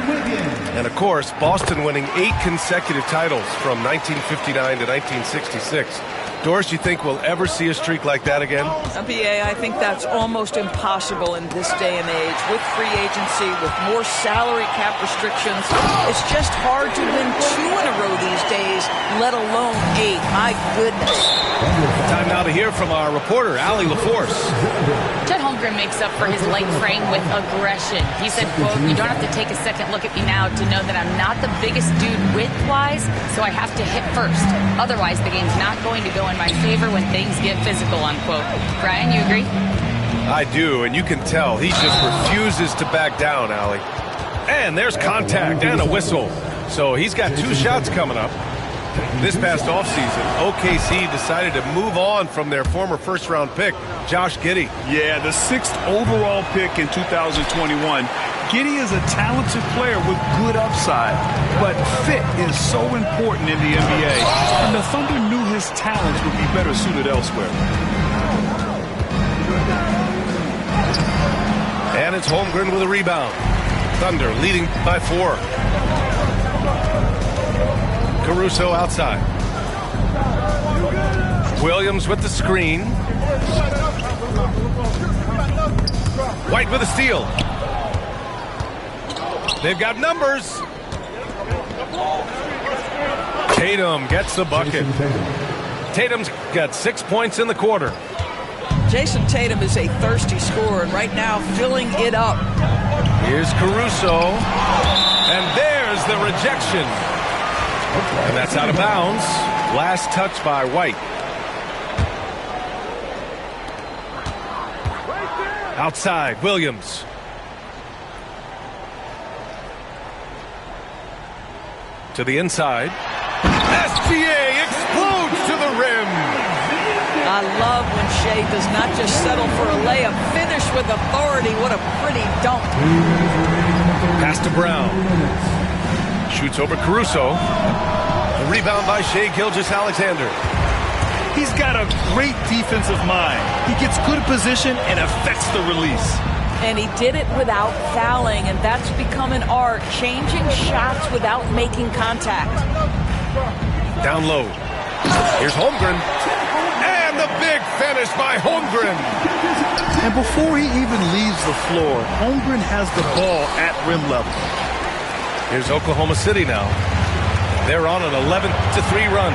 And, of course, Boston winning 8 consecutive titles from 1959 to 1966. Doris, you think we'll ever see a streak like that again? BA, I think that's almost impossible in this day and age. With free agency, with more salary cap restrictions, it's just hard to win 2 in a row these days, let alone 8. My goodness. Time now to hear from our reporter, Allie LaForce. Chet Holmgren makes up for his light frame with aggression. He said, quote, "You don't have to take a second look at me now to know that I'm not the biggest dude width-wise, so I have to hit first. Otherwise, the game's not going to go in my favor when things get physical," unquote. Brian, you agree? I do, and you can tell he just refuses to back down, Allie. And there's contact and a whistle. So he's got 2 shots coming up. This past offseason, OKC decided to move on from their former first-round pick, Josh Giddey. Yeah, the 6th overall pick in 2021. Giddey is a talented player with good upside, but fit is so important in the NBA, and the Thunder knew his talents would be better suited elsewhere. And it's Holmgren with a rebound. Thunder leading by 4. Caruso outside. Williams with the screen. White with a steal. They've got numbers. Tatum gets the bucket. Tatum's got 6 points in the quarter. Jason Tatum is a thirsty scorer, and right now filling it up. Here's Caruso. And there's the rejection. And that's out of bounds. Last touch by White. Outside, Williams. To the inside. SGA explodes to the rim. I love when Shea does not just settle for a layup, finish with authority. What a pretty dunk. Pass to Brown. Shoots over Caruso. The rebound by Shea Gilgeous-Alexander. He's got a great defensive mind. He gets good position and affects the release. And he did it without fouling, and that's become an art, changing shots without making contact. Down low. Here's Holmgren. And the big finish by Holmgren. And before he even leaves the floor, Holmgren has the ball at rim level. Here's Oklahoma City now. They're on an 11-3 run.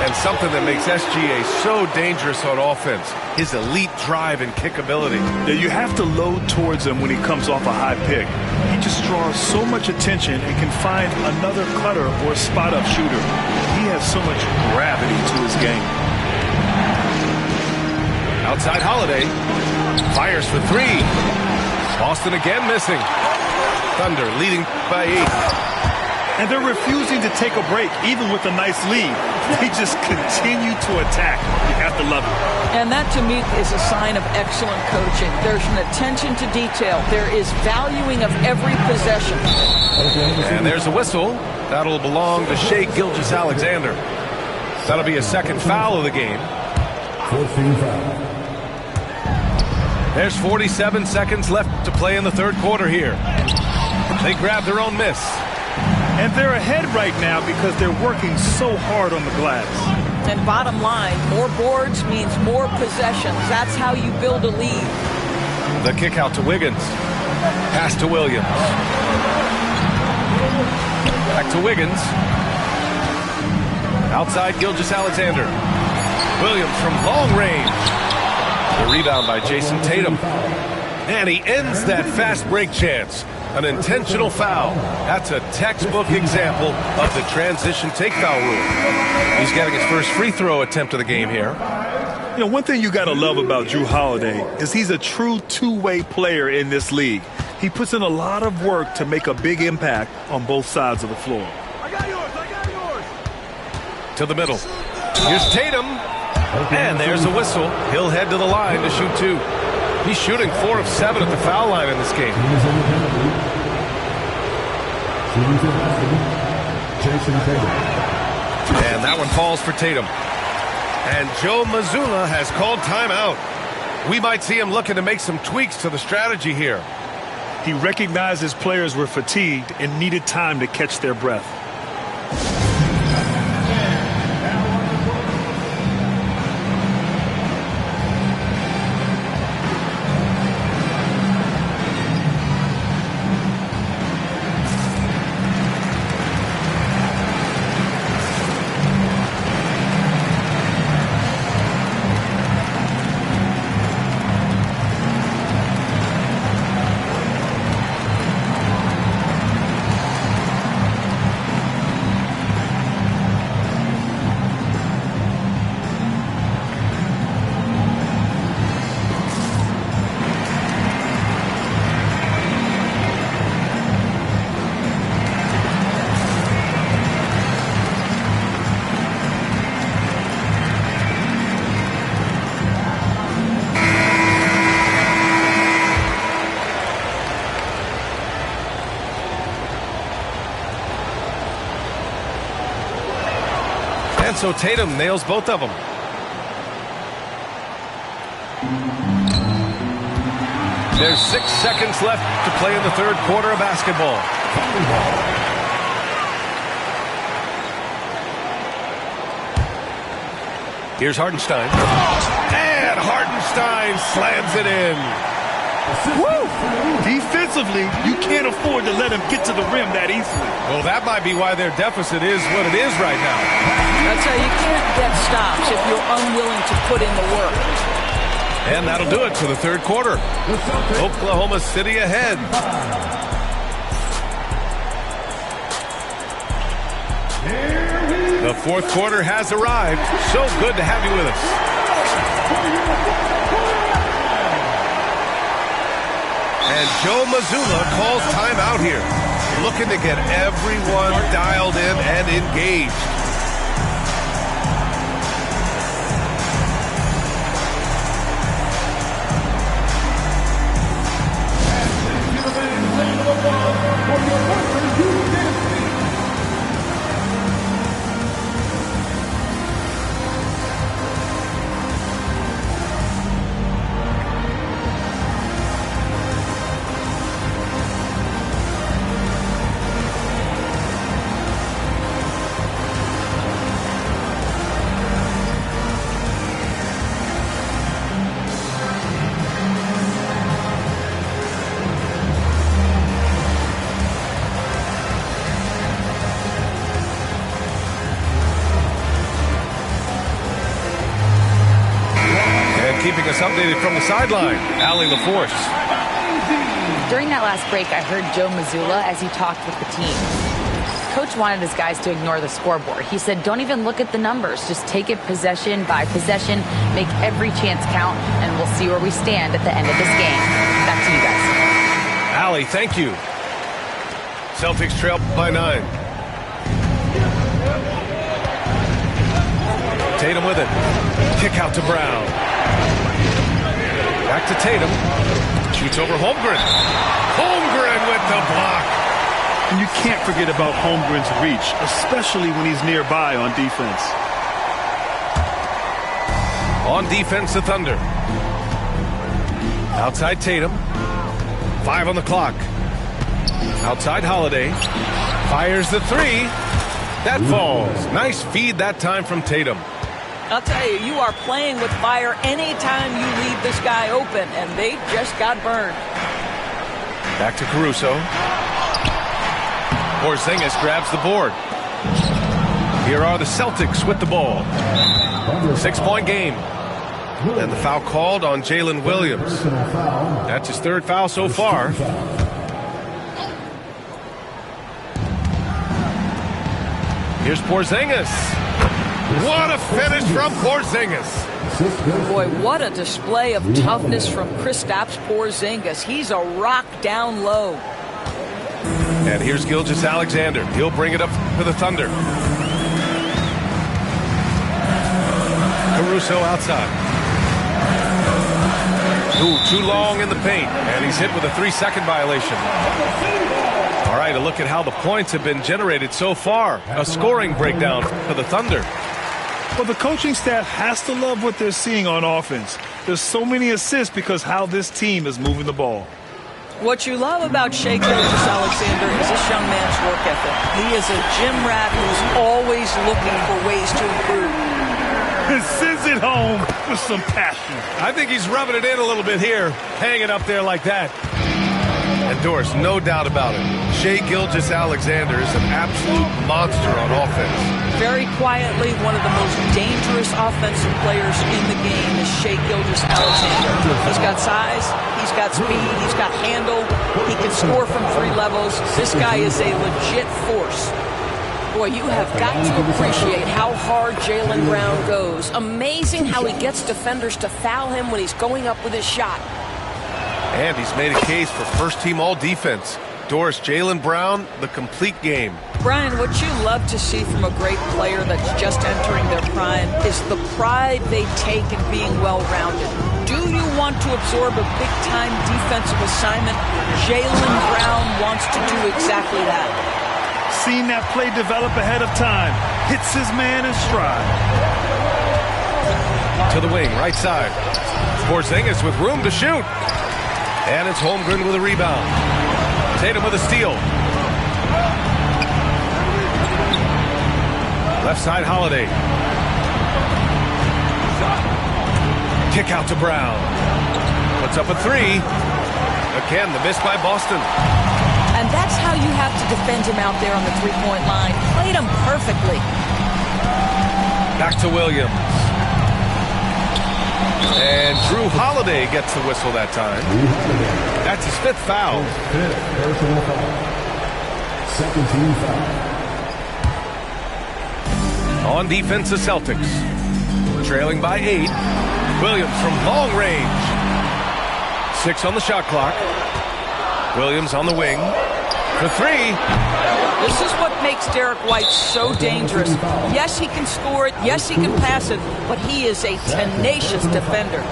And something that makes SGA so dangerous on offense, his elite drive and kick ability. Yeah, you have to load towards him when he comes off a high pick. He just draws so much attention and can find another cutter or spot-up shooter. He has so much gravity to his game. Outside Holiday. Fires for 3. Boston again missing. Thunder leading by 8. And they're refusing to take a break, even with a nice lead. They just continue to attack. You have to love it. And that, to me, is a sign of excellent coaching. There's an attention to detail. There is valuing of every possession. And there's a whistle. That'll belong to Shea Gilgeous-Alexander. That'll be a second foul of the game. There's 47 seconds left to play in the third quarter here. They grab their own miss. And they're ahead right now because they're working so hard on the glass. And bottom line, more boards means more possessions. That's how you build a lead. The kick out to Wiggins. Pass to Williams. Back to Wiggins. Outside Gilgeous-Alexander. Williams from long range. The rebound by Jason Tatum. And he ends that fast break chance. An intentional foul. That's a textbook example of the transition take foul rule. He's getting his first free throw attempt of the game here. You know, one thing you got to love about Jrue Holiday is he's a true two-way player in this league. He puts in a lot of work to make a big impact on both sides of the floor. I got yours. To the middle. Here's Tatum. And there's a whistle. He'll head to the line to shoot 2. He's shooting 4 of 7 at the foul line in this game. And that one falls for Tatum. And Joe Mazzulla has called timeout. We might see him looking to make some tweaks to the strategy here. He recognized his players were fatigued and needed time to catch their breath. And so Tatum nails both of them. There's 6 seconds left to play in the third quarter of basketball. Here's Hardenstein. And Hardenstein slams it in. Woo! Defensively, you can't afford to let him get to the rim that easily. Well, that might be why their deficit is what it is right now. That's how you can't get stops if you're unwilling to put in the work. And that'll do it for the third quarter. Oklahoma City ahead. The fourth quarter has arrived. So good to have you with us. And Joe Mazzulla calls timeout here, looking to get everyone dialed in and engaged. Keeping us updated from the sideline, Allie LaForce. During that last break, I heard Joe Mazzulla as he talked with the team. Coach wanted his guys to ignore the scoreboard. He said, don't even look at the numbers. Just take it possession by possession, make every chance count, and we'll see where we stand at the end of this game. Back to you guys. Allie, thank you. Celtics trail by 9. Tatum with it. Kick out to Brown. Back to Tatum. Shoots over Holmgren. Holmgren with the block. And you can't forget about Holmgren's reach, especially when he's nearby on defense. On defense, the Thunder. Outside Tatum. 5 on the clock. Outside Holiday. Fires the 3. That falls. Nice feed that time from Tatum. I'll tell you, you are playing with fire anytime you leave this guy open, and they just got burned. Back to Caruso. Porzingis grabs the board. Here are the Celtics with the ball. 6-point game. And the foul called on Jalen Williams. That's his third foul so far. Here's Porzingis. What a finish from Porzingis. Boy, what a display of toughness from Kristaps Porzingis. He's a rock down low. And here's Gilgeous-Alexander. He'll bring it up for the Thunder. Caruso outside. Ooh, too long in the paint. And he's hit with a 3-second violation. All right, a look at how the points have been generated so far. A scoring breakdown for the Thunder. Well, the coaching staff has to love what they're seeing on offense. There's so many assists because how this team is moving the ball. What you love about Shai Gilgeous-Alexander is this young man's work ethic. He is a gym rat who's always looking for ways to improve. And sends it home with some passion. I think he's rubbing it in a little bit here, hanging up there like that. And Doris, no doubt about it, Shai Gilgeous-Alexander is an absolute monster on offense. Very quietly, one of the most dangerous offensive players in the game is Shai Gilgeous-Alexander. He's got size, he's got speed, he's got handle, he can score from 3 levels. This guy is a legit force. Boy, you have got to appreciate how hard Jaylen Brown goes. Amazing how he gets defenders to foul him when he's going up with his shot. And he's made a case for first-team all-defense. Doris, Jaylen Brown, the complete game. Brian, what you love to see from a great player that's just entering their prime is the pride they take in being well-rounded. Do you want to absorb a big-time defensive assignment? Jaylen Brown wants to do exactly that. Seen that play develop ahead of time. Hits his man in stride. To the wing, right side. Porzingis with room to shoot. And it's Holmgren with a rebound. Tatum with a steal. Left side, Holiday. Kick out to Brown. Puts up a 3. Again, the miss by Boston. And that's how you have to defend him out there on the three-point line. Played him perfectly. Back to Williams. And Drew Holiday gets the whistle that time. That's his 5th foul. Fifth personal foul. Second team foul. On defense, the Celtics. Trailing by 8. Williams from long range. 6 on the shot clock. Williams on the wing for 3. This is what makes Derek White so dangerous. Yes, he can score it. Yes, he can pass it. But he is a tenacious defender.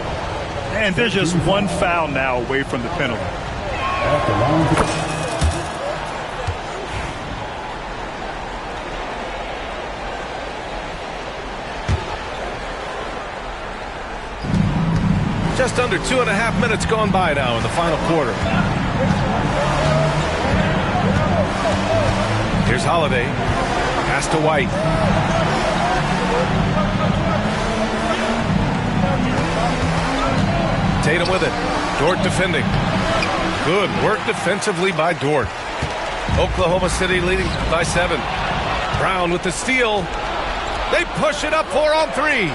And they're just one foul now away from the penalty. Just under 2.5 minutes gone by now in the final quarter. Here's Holiday. Pass to White. Tatum with it. Dort defending. Good work defensively by Dort. Oklahoma City leading by 7. Brown with the steal. They push it up 4 on 3.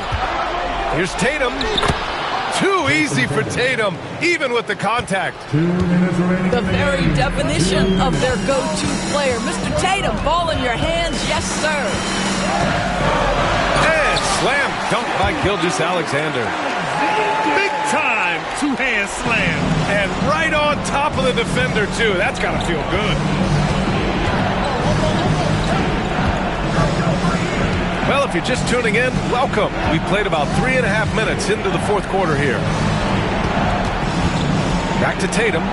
Here's Tatum. Too easy for Tatum, even with the contact. The very definition of their go-to player. Mr. Tatum, ball in your hands. Yes, sir. And slam dunk by Gilgeous-Alexander. Big time two-hand slam. And right on top of the defender, too. That's got to feel good. Well, if you're just tuning in, welcome. We played about 3.5 minutes into the 4th quarter here. Back to Tatum.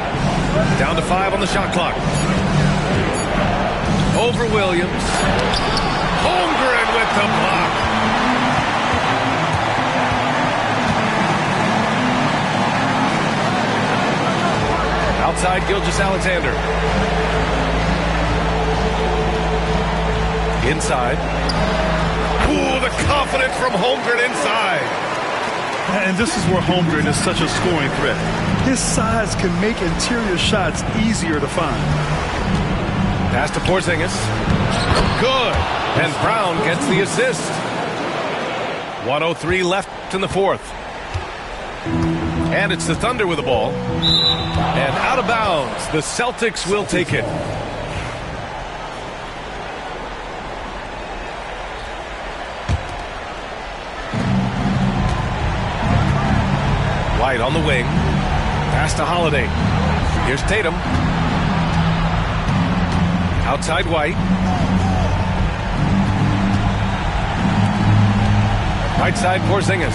Down to 5 on the shot clock. Over Williams. Holmgren with the block. Outside Gilgeous-Alexander. Inside. Ooh, the confidence from Holmgren inside. And this is where Holmgren is such a scoring threat. His size can make interior shots easier to find. Pass to Porzingis. Good. And Brown gets the assist. 1:03 left in the 4th. And it's the Thunder with the ball. And out of bounds. The Celtics will take it. White on the wing. Pass to Holiday. Here's Tatum. Outside White. Right side Porzingis.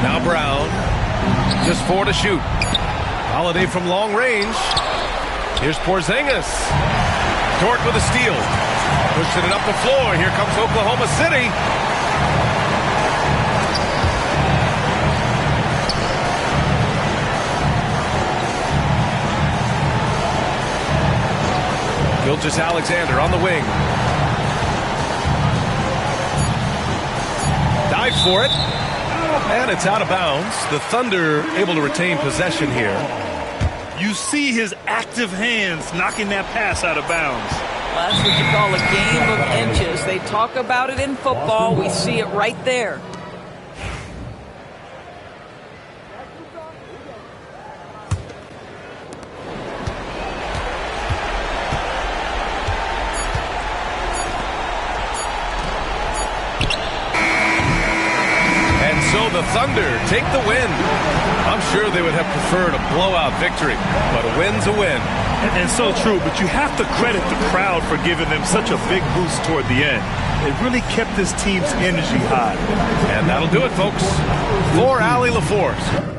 Now Brown. Just 4 to shoot. Holiday from long range. Here's Porzingis. Dort with a steal. Pushing it up the floor. Here comes Oklahoma City. Gilgeous-Alexander on the wing. Dive for it. And it's out of bounds. The Thunder able to retain possession here. You see his active hands knocking that pass out of bounds. Well, that's what you call a game of inches. They talk about it in football. We see it right there. The Thunder take the win. I'm sure they would have preferred a blowout victory, but a win's a win. And so true, but you have to credit the crowd for giving them such a big boost toward the end. It really kept this team's energy high. And that'll do it, folks. For Allie LaForce.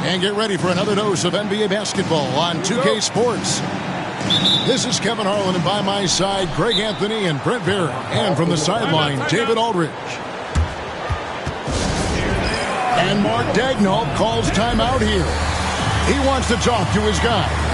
And get ready for another dose of NBA basketball on 2K Sports. This is Kevin Harlan, and by my side, Greg Anthony and Brent Barrett. And from the sideline, David Aldridge. And Mark Daigneault calls timeout here. He wants to talk to his guys.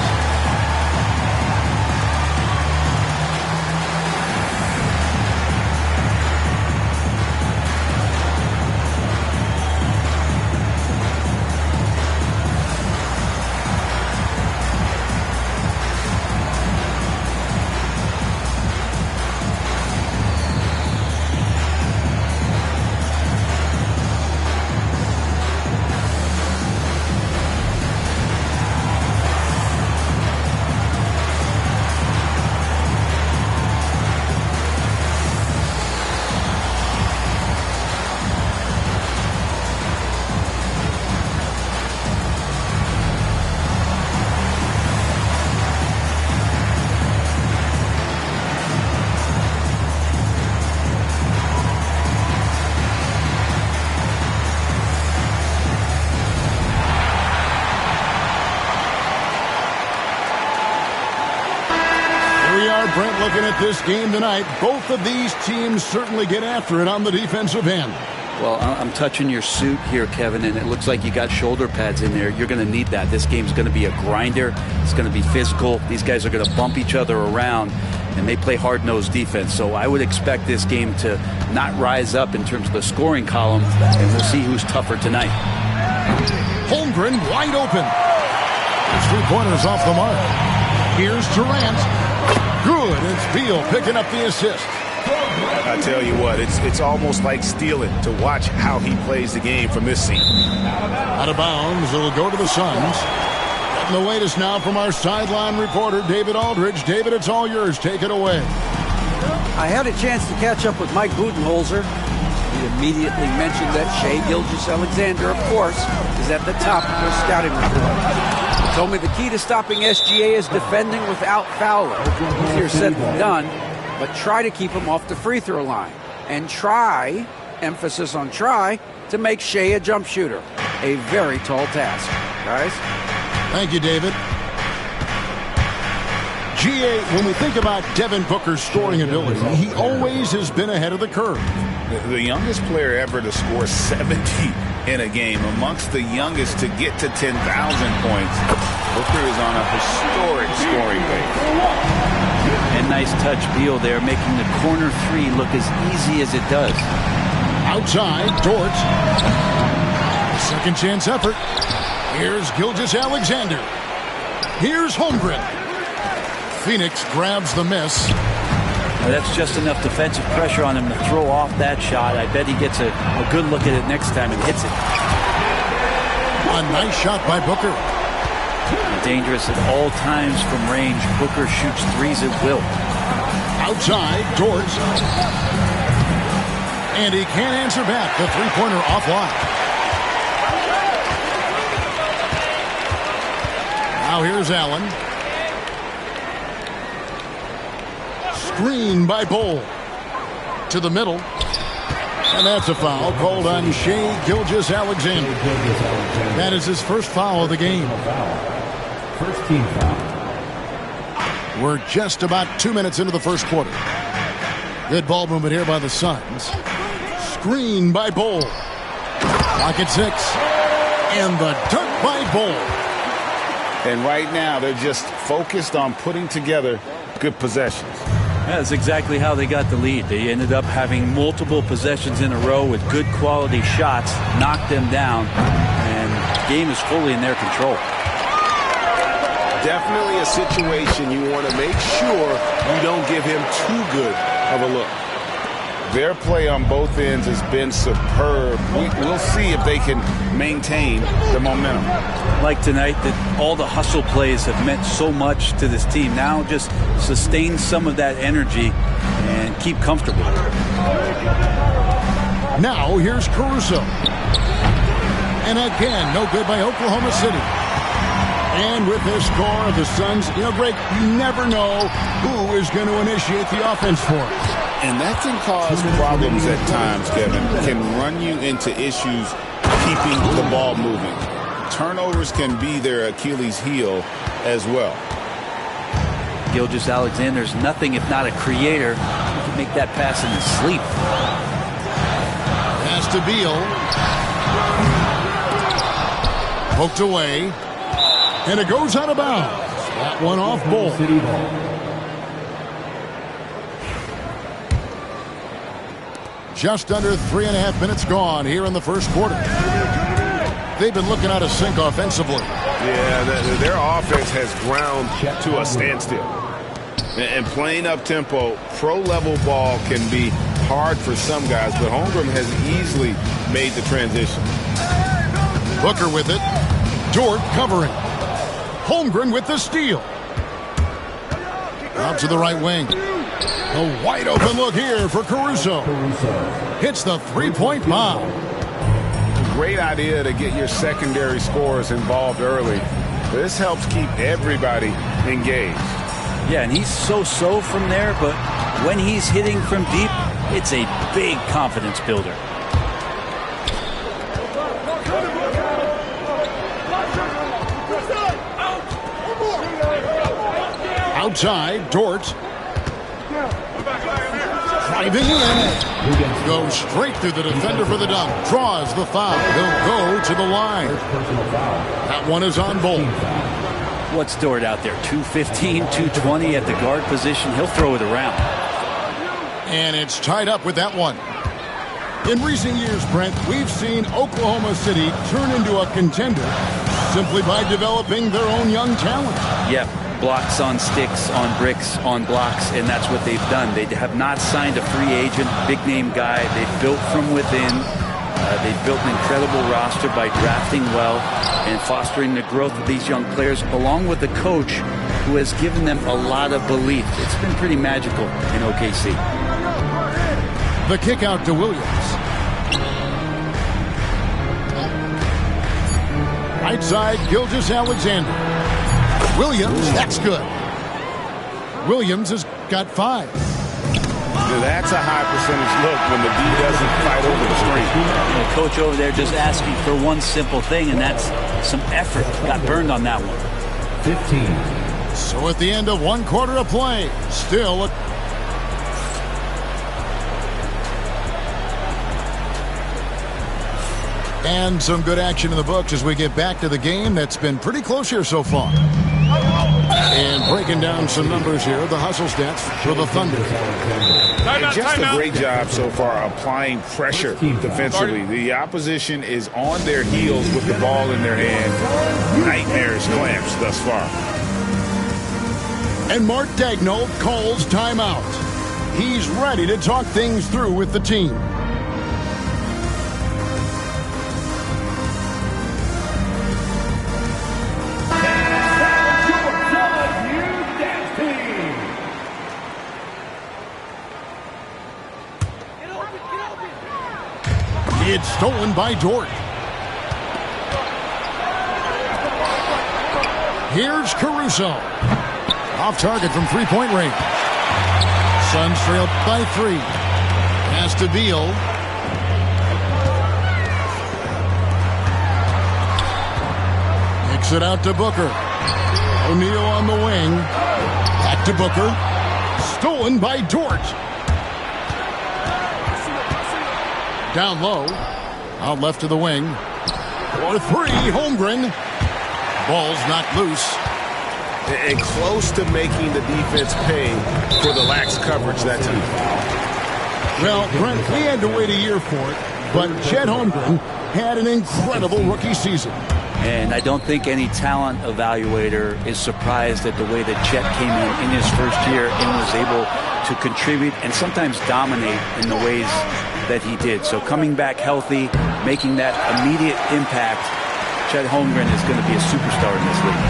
Brent, looking at this game tonight, both of these teams certainly get after it on the defensive end. Well, I'm touching your suit here, Kevin, and it looks like you got shoulder pads in there. You're going to need that. This game's going to be a grinder. It's going to be physical. These guys are going to bump each other around, and they play hard-nosed defense. So I would expect this game to not rise up in terms of the scoring column, and we'll see who's tougher tonight. Holmgren wide open. His 3-pointers off the mark. Here's Durant. Good. It's Beal picking up the assist. I tell you what, it's almost like stealing to watch how he plays the game from this seat. Out of bounds. It'll go to the Suns. Getting the latest now from our sideline reporter, David Aldridge. David, it's all yours. Take it away. I had a chance to catch up with Mike Budenholzer. He immediately mentioned that Shai Gilgeous-Alexander, of course, is at the top of their scouting report. He told me the key to stopping SGA is defending without fouling. Easier said than done, but try to keep him off the free throw line. And try, emphasis on try, to make Shai a jump shooter. A very tall task, guys. Thank you, David. GA, when we think about Devin Booker's scoring ability, he always has been ahead of the curve. The youngest player ever to score 70 in a game, amongst the youngest to get to 10,000 points. Booker is on a historic scoring pace. And nice touch, Beal there, making the corner three look as easy as it does. Outside, Dort. Second chance effort. Here's Gilgeous-Alexander. Here's Holmgren. Phoenix grabs the miss. Now that's just enough defensive pressure on him to throw off that shot. I bet he gets a good look at it next time and hits it. A nice shot by Booker. Dangerous at all times from range. Booker shoots threes at will. Outside, Dort. And he can't answer back. The three-pointer offline. Now here's Allen. Screen by Bol. To the middle. And that's a foul called on Shai Gilgeous-Alexander. That is his first foul of the game. First team foul. We're just about 2 minutes into the first quarter. Good ball movement here by the Suns. Screen by Bol. Clock at 6. And the dunk by Bol. And right now, they're just focused on putting together good possessions. That's exactly how they got the lead. They ended up having multiple possessions in a row with good quality shots, knocked them down, and the game is fully in their control. Definitely a situation you want to make sure you don't give him too good of a look. Their play on both ends has been superb. We'll see if they can maintain the momentum. Like tonight, that all the hustle plays have meant so much to this team. Now just sustain some of that energy and keep comfortable. Now here's Caruso. And again, no good by Oklahoma City. And with this score of the Suns, Greg, you never know who is going to initiate the offense for us. And that can cause problems at times, Kevin. Can run you into issues keeping the ball moving. Turnovers can be their Achilles heel as well. Gilgeous-Alexander's nothing if not a creator. He can make that pass in his sleep. Pass to Beal. Poked away. And it goes out of bounds. That one off Bol. Just under 3.5 minutes gone here in the first quarter. They've been looking out of sync offensively. Yeah, their offense has ground to a standstill. And playing up-tempo, pro-level ball can be hard for some guys, but Holmgren has easily made the transition. Booker with it. Dort covering. Holmgren with the steal. Out to the right wing. A wide open look here for Caruso. Hits the three-point bomb. Great idea to get your secondary scorers involved early. This helps keep everybody engaged. Yeah, and he's so-so from there, but when he's hitting from deep, it's a big confidence builder. Outside, Dort. Driving in. Goes straight through the defender for the dunk. Draws the foul. He'll go to the line. That one is on Bol. What's Dort out there? 215, 220 at the guard position. He'll throw it around. And it's tied up with that one. In recent years, Brent, we've seen Oklahoma City turn into a contender simply by developing their own young talent. Yeah. Blocks on sticks, on bricks, on blocks, and that's what they've done. They have not signed a free agent, big-name guy. They've built from within. They've built an incredible roster by drafting well and fostering the growth of these young players, along with a coach who has given them a lot of belief. It's been pretty magical in OKC. The kick out to Williams. Right side, Gilgeous-Alexander. Williams, that's good. Williams has got 5. That's a high percentage look when the D doesn't fight over the screen. The coach over there just asking for one simple thing, and that's some effort. Got burned on that one. 15. So at the end of 1 quarter of play, still And some good action in the books as we get back to the game that's been pretty close here so far. And breaking down some numbers here, the hustle stats for the Thunder. And just a great job so far applying pressure defensively. The opposition is on their heels with the ball in their hand. Nightmares clamps thus far. And Mark Daigneault calls timeout. He's ready to talk things through with the team. It's stolen by Dort. Here's Caruso. Off target from three-point range. Suns trail by 3. Pass to Beal. Kicks it out to Booker. O'Neal on the wing. Back to Booker. Stolen by Dort. Down low. Out left to the wing. For 3, Holmgren. Ball's knocked loose. And close to making the defense pay for the lax coverage that time. Well, Brent, we had to wait a year for it, but Chet Holmgren had an incredible rookie season. And I don't think any talent evaluator is surprised at the way that Chet came in his first year and was able to contribute and sometimes dominate in the ways that he did. So coming back healthy, making that immediate impact, Chet Holmgren is going to be a superstar in this league.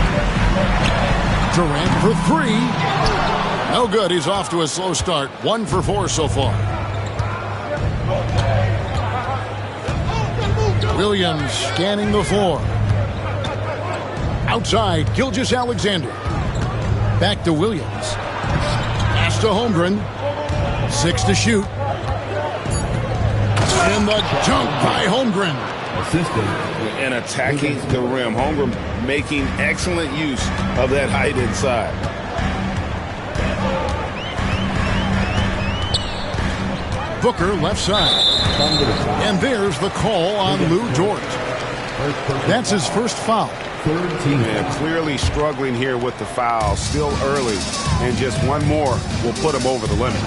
Durant for 3. No good. He's off to a slow start. 1 for 4 so far. Williams scanning the floor. Outside, Gilgeous-Alexander. Back to Williams. Pass to Holmgren. 6 to shoot. And the dunk by Holmgren. And attacking the rim. Holmgren making excellent use of that height inside. Booker left side. And there's the call on Lou Dort. That's his first foul. And clearly struggling here with the foul. Still early. And just one more will put him over the limit.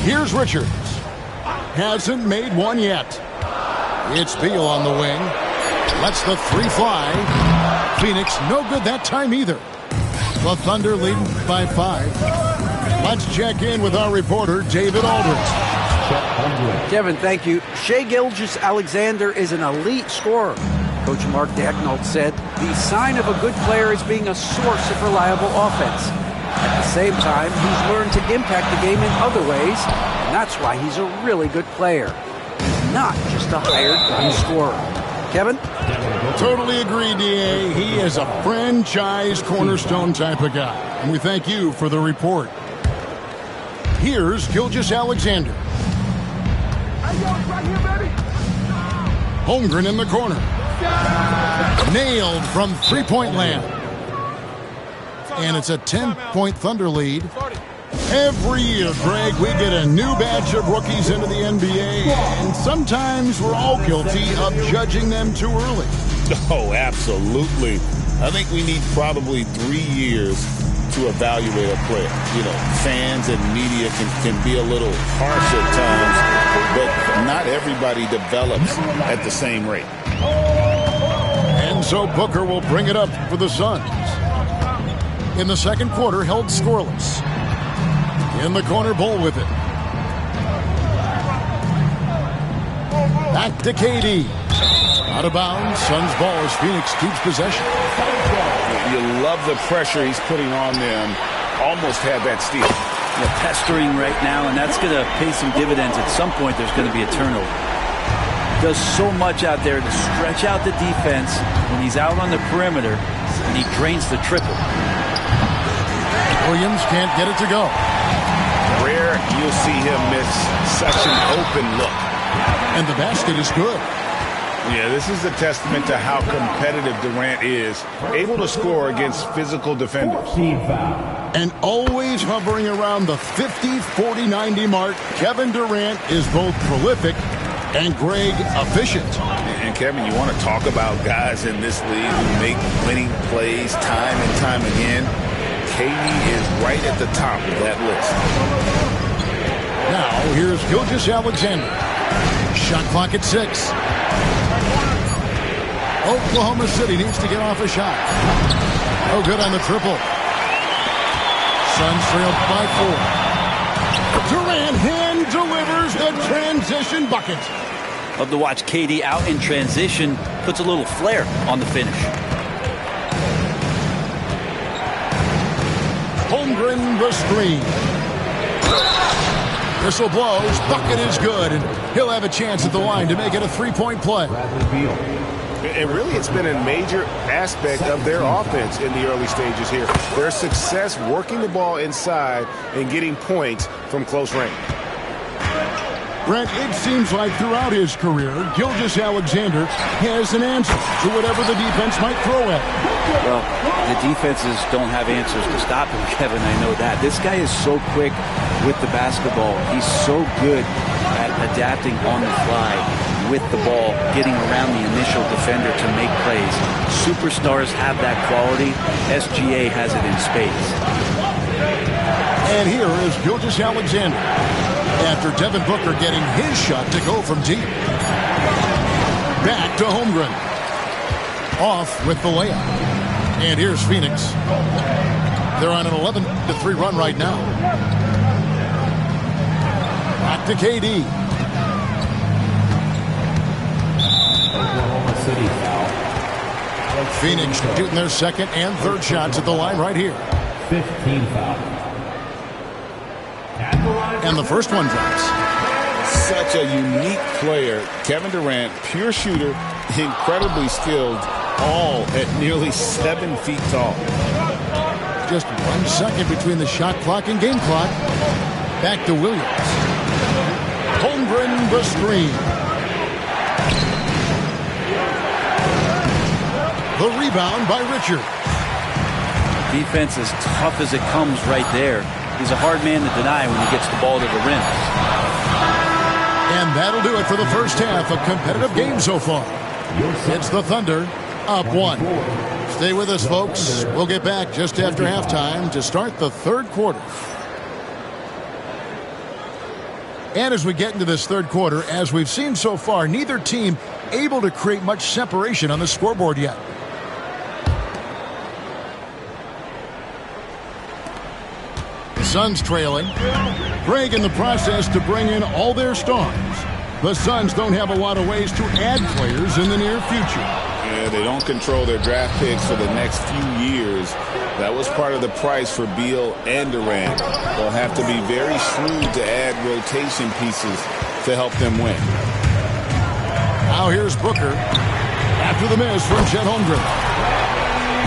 Here's Richards. Hasn't made one yet. It's Beal on the wing. Lets the 3 fly. Phoenix no good that time either. The Thunder leading by 5. Let's check in with our reporter, David Aldridge. Kevin, thank you. Shai Gilgeous-Alexander is an elite scorer. Coach Mark Daigneault said the sign of a good player is being a source of reliable offense. At the same time, he's learned to impact the game in other ways, and that's why he's a really good player. He's not just a hired gun scorer. Kevin? Totally agree, D.A. He is a franchise cornerstone type of guy. And we thank you for the report. Here's Gilgeous-Alexander. Holmgren in the corner. Nailed from three-point land. And it's a 10-point Thunder lead. Every year, Greg, we get a new batch of rookies into the NBA, and sometimes we're all guilty of judging them too early. Oh, absolutely. I think we need probably 3 years to evaluate a player. You know, fans and media can be a little harsh at times, but not everybody develops at the same rate. And so Booker will bring it up for the Suns. In the second quarter, held scoreless. In the corner, Bull with it. Back to KD. Out of bounds. Suns ball as Phoenix keeps possession. You love the pressure he's putting on them. Almost had that steal. Yeah, pestering right now, and that's going to pay some dividends. At some point, there's going to be a turnover. Does so much out there to stretch out the defense when he's out on the perimeter, and he drains the triple. Williams can't get it to go. Rare you'll see him miss such an open look. And the basket is good. Yeah, this is a testament to how competitive Durant is, able to score against physical defenders. And always hovering around the 50, 40, 90 mark, Kevin Durant is both prolific And Greg, efficient. And Kevin, you want to talk about guys in this league who make winning plays time and time again. KD is right at the top of that list. Now, here's Gilgeous-Alexander. Shot clock at 6. Oklahoma City needs to get off a shot. No good on the triple. Suns trail by 4. Durant hand delivers the transition bucket. Love to watch KD out in transition. Puts a little flair on the finish. Holmgren the screen. Whistle blows. Bucket is good, and he'll have a chance at the line to make it a three-point play. And really, it's been a major aspect of their offense in the early stages here. Their success working the ball inside and getting points from close range. Brent, it seems like throughout his career, Gilgeous-Alexander has an answer to whatever the defense might throw at him. Well, the defenses don't have answers to stop him, Kevin. I know that. This guy is so quick with the basketball. He's so good at adapting on the fly with the ball, getting around the initial defender to make plays. Superstars have that quality. SGA has it in spades. And here is Gilgeous-Alexander after Devin Booker getting his shot to go from deep. Back to Holmgren. Off with the layup. And here's Phoenix. They're on an 11-3 run right now. Back to KD. Oklahoma City foul. Phoenix shooting their second and third shots at the line right here. 15 foul. And the first one drops. Such a unique player. Kevin Durant, pure shooter, incredibly skilled, all at nearly 7 feet tall. Just 1 second between the shot clock and game clock. Back to Williams. Holmgren the screen. The rebound by Richard. Defense as tough as it comes right there. He's a hard man to deny when he gets the ball to the rim. And that'll do it for the first half of competitive game so far. It's the Thunder up 1. Stay with us, folks. We'll get back just after halftime to start the third quarter. And as we get into this third quarter, as we've seen so far, neither team able to create much separation on the scoreboard yet. Suns trailing. Greg in the process to bring in all their stars. The Suns don't have a lot of ways to add players in the near future. Yeah, they don't control their draft picks for the next few years. That was part of the price for Beal and Durant. They'll have to be very shrewd to add rotation pieces to help them win. Now here's Booker. After the miss from Chet Holmgren.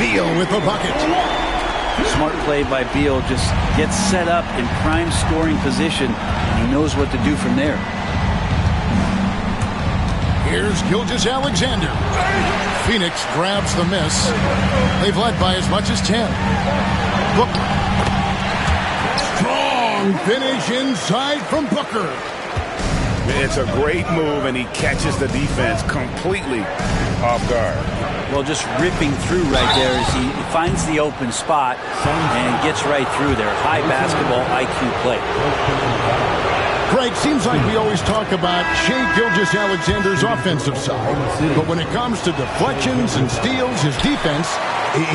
Beal with the bucket. Smart play by Beal, just gets set up in prime scoring position, and he knows what to do from there. Here's Gilgeous-Alexander. Phoenix grabs the miss. They've led by as much as 10. Booker. Strong finish inside from Booker. It's a great move, and he catches the defense completely off guard. Well, just ripping through right there as he finds the open spot and gets right through there. High basketball IQ play. Greg, seems like we always talk about Shai Gilgeous-Alexander's offensive side, but when it comes to deflections and steals, his defense,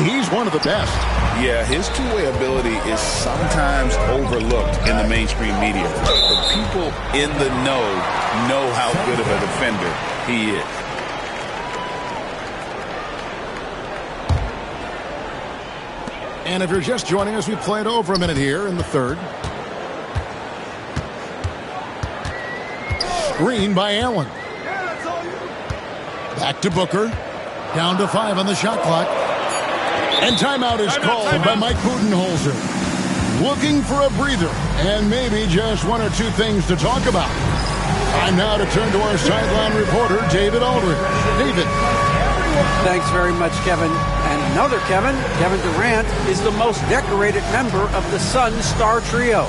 he's one of the best. Yeah, his two-way ability is sometimes overlooked in the mainstream media. But people in the know how good of a defender he is. And if you're just joining us, we played over a minute here in the third. Screen by Allen. Back to Booker. Down to 5 on the shot clock. And timeout is called by Mike Budenholzer. Looking for a breather and maybe just 1 or 2 things to talk about. Time now to turn to our sideline reporter, David Aldridge. David. Thanks very much, Kevin. And another Kevin Durant, is the most decorated member of the Suns star trio.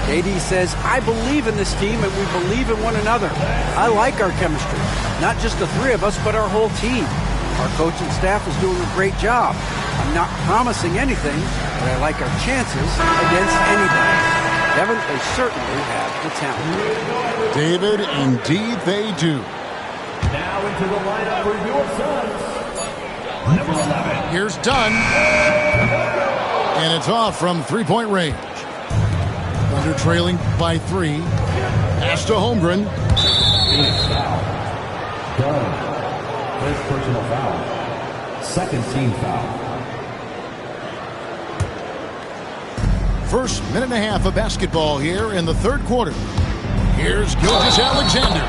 KD says, I believe in this team and we believe in one another. I like our chemistry. Not just the three of us, but our whole team. Our coach and staff is doing a great job. I'm not promising anything, but I like our chances against anybody. Kevin, they certainly have the talent. David, indeed they do. Now into the lineup for your Suns. Number 11. Here's Dunn. And it's off from three-point range. Thunder trailing by 3. Pass to Holmgren. Dunn. First personal foul. Second team foul. First minute and a half of basketball here in the third quarter. Here's Gilgeous-Alexander.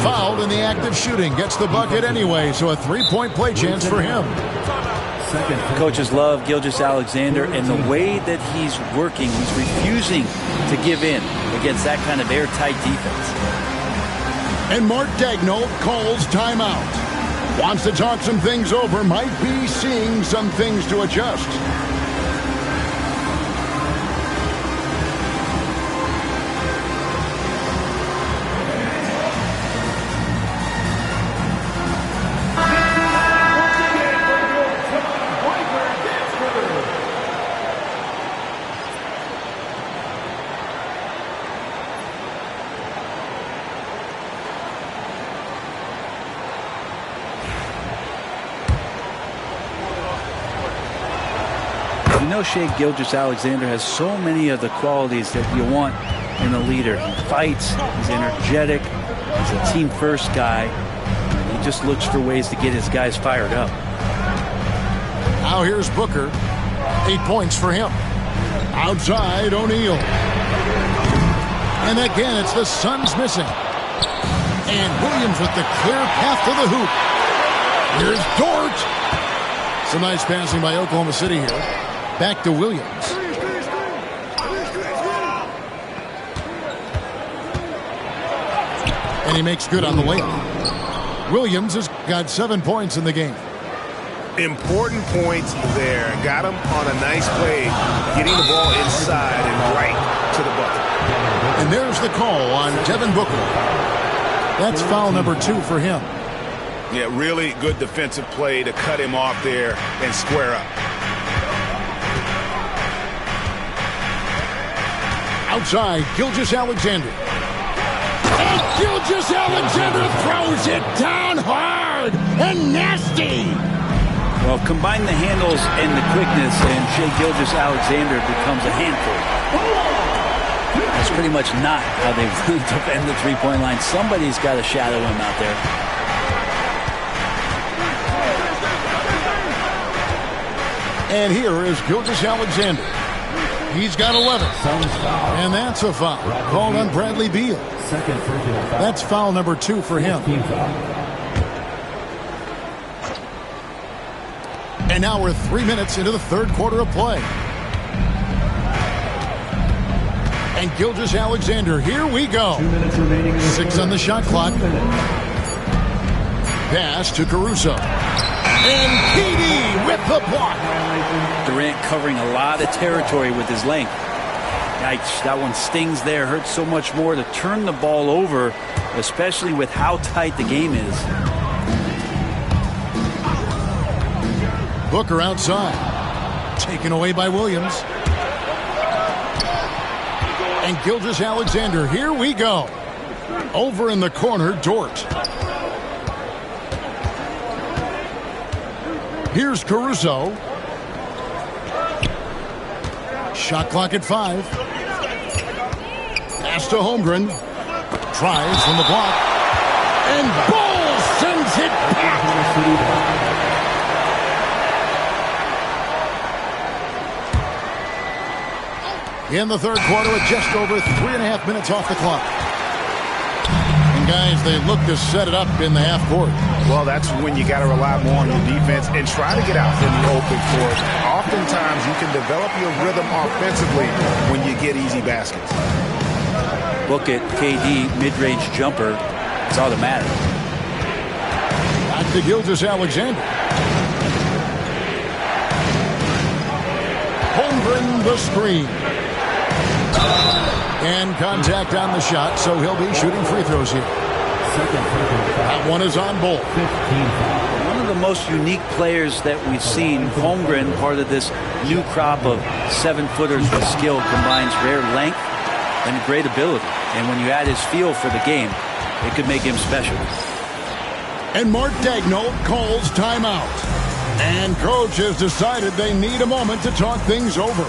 Fouled in the act of shooting. Gets the bucket anyway, so a three-point play chance for him. Coaches love Gilgeous-Alexander, and the way that he's working, he's refusing to give in against that kind of airtight defense. And Mark Daigneault calls timeout. Wants to talk some things over, might be seeing some things to adjust. You know, Shai Gilgeous-Alexander has so many of the qualities that you want in a leader. He fights, he's energetic, he's a team-first guy. He just looks for ways to get his guys fired up. Now here's Booker. 8 points for him. Outside, O'Neal. And again, it's the Suns missing. And Williams with the clear path to the hoop. Here's Dort. Some nice passing by Oklahoma City here. Back to Williams. And he makes good on the layup. Williams has got 7 points in the game. Important points there. Got him on a nice play, getting the ball inside and right to the bucket. And there's the call on Devin Booker. That's foul number 2 for him. Yeah, really good defensive play to cut him off there and square up. Outside, Gilgeous-Alexander. And Gilgeous-Alexander throws it down hard and nasty. Well, combine the handles and the quickness, and Shai Gilgeous-Alexander becomes a handful. That's pretty much not how they defend the three-point line. Somebody's got to shadow him out there. And here is Gilgeous-Alexander. He's got 11. And that's a foul called on Bradley Beal. That's foul number 2 for him. And now we're 3 minutes into the third quarter of play. And Gilgeous-Alexander, here we go. 6 on the shot clock. Pass to Caruso. And KD with the block. Durant covering a lot of territory with his length. Yikes, that one stings there. Hurts so much more to turn the ball over, especially with how tight the game is. Booker outside. Taken away by Williams. And Gilgeous-Alexander, here we go. Over in the corner, Dort. Here's Caruso. Shot clock at 5. Pass to Holmgren. Tries from the block. And Ball sends it back. In the third quarter with just over 3.5 minutes off the clock. And guys, they look to set it up in the half court. Well, that's when you got to rely more on your defense and try to get out in the open court. Oftentimes, you can develop your rhythm offensively when you get easy baskets. Look at KD, mid-range jumper. It's automatic. Back to Gilgeous-Alexander. Holmgren the screen. And contact on the shot, so he'll be shooting free throws here. That one is on Bull. One of the most unique players that we've seen, Holmgren, part of this new crop of 7-footers with skill, combines rare length and great ability. And when you add his feel for the game, it could make him special. And Mark Daigneault calls timeout. And coach has decided they need a moment to talk things over.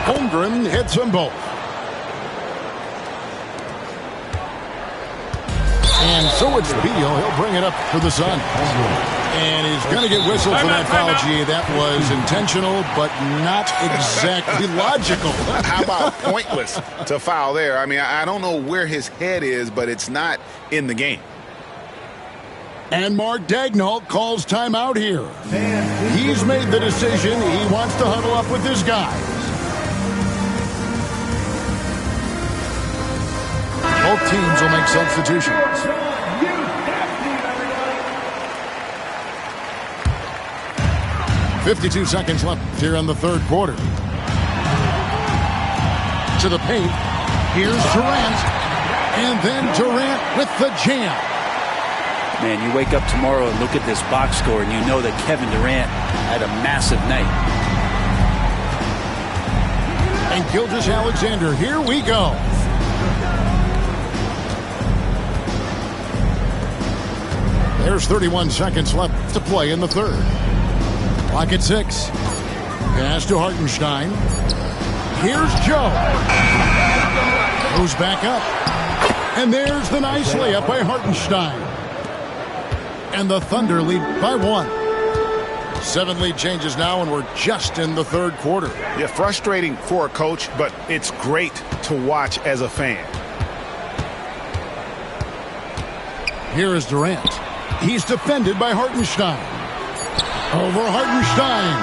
Holmgren hits them both. And so it's Beal. He'll bring it up for the Suns. And he's going to get whistled for that foul. Gee, that was intentional, but not exactly logical. How about pointless to foul there? I mean, I don't know where his head is, but it's not in the game. And Mark Daigneault calls timeout here. He's made the decision. He wants to huddle up with his guys. Both teams will make substitutions. 52 seconds left here in the third quarter. To the paint. Here's Durant. And then Durant with the jam. Man, you wake up tomorrow and look at this box score and you know that Kevin Durant had a massive night. And Gilgeous-Alexander, here we go. There's 31 seconds left to play in the third. Clock at 6. Pass to Hartenstein. Here's Joe. Goes back up. And there's the nice layup by Hartenstein. And the Thunder lead by 1. 7 lead changes now, and we're just in the third quarter. Yeah, frustrating for a coach, but it's great to watch as a fan. Here is Durant. He's defended by Hartenstein. Over Hartenstein.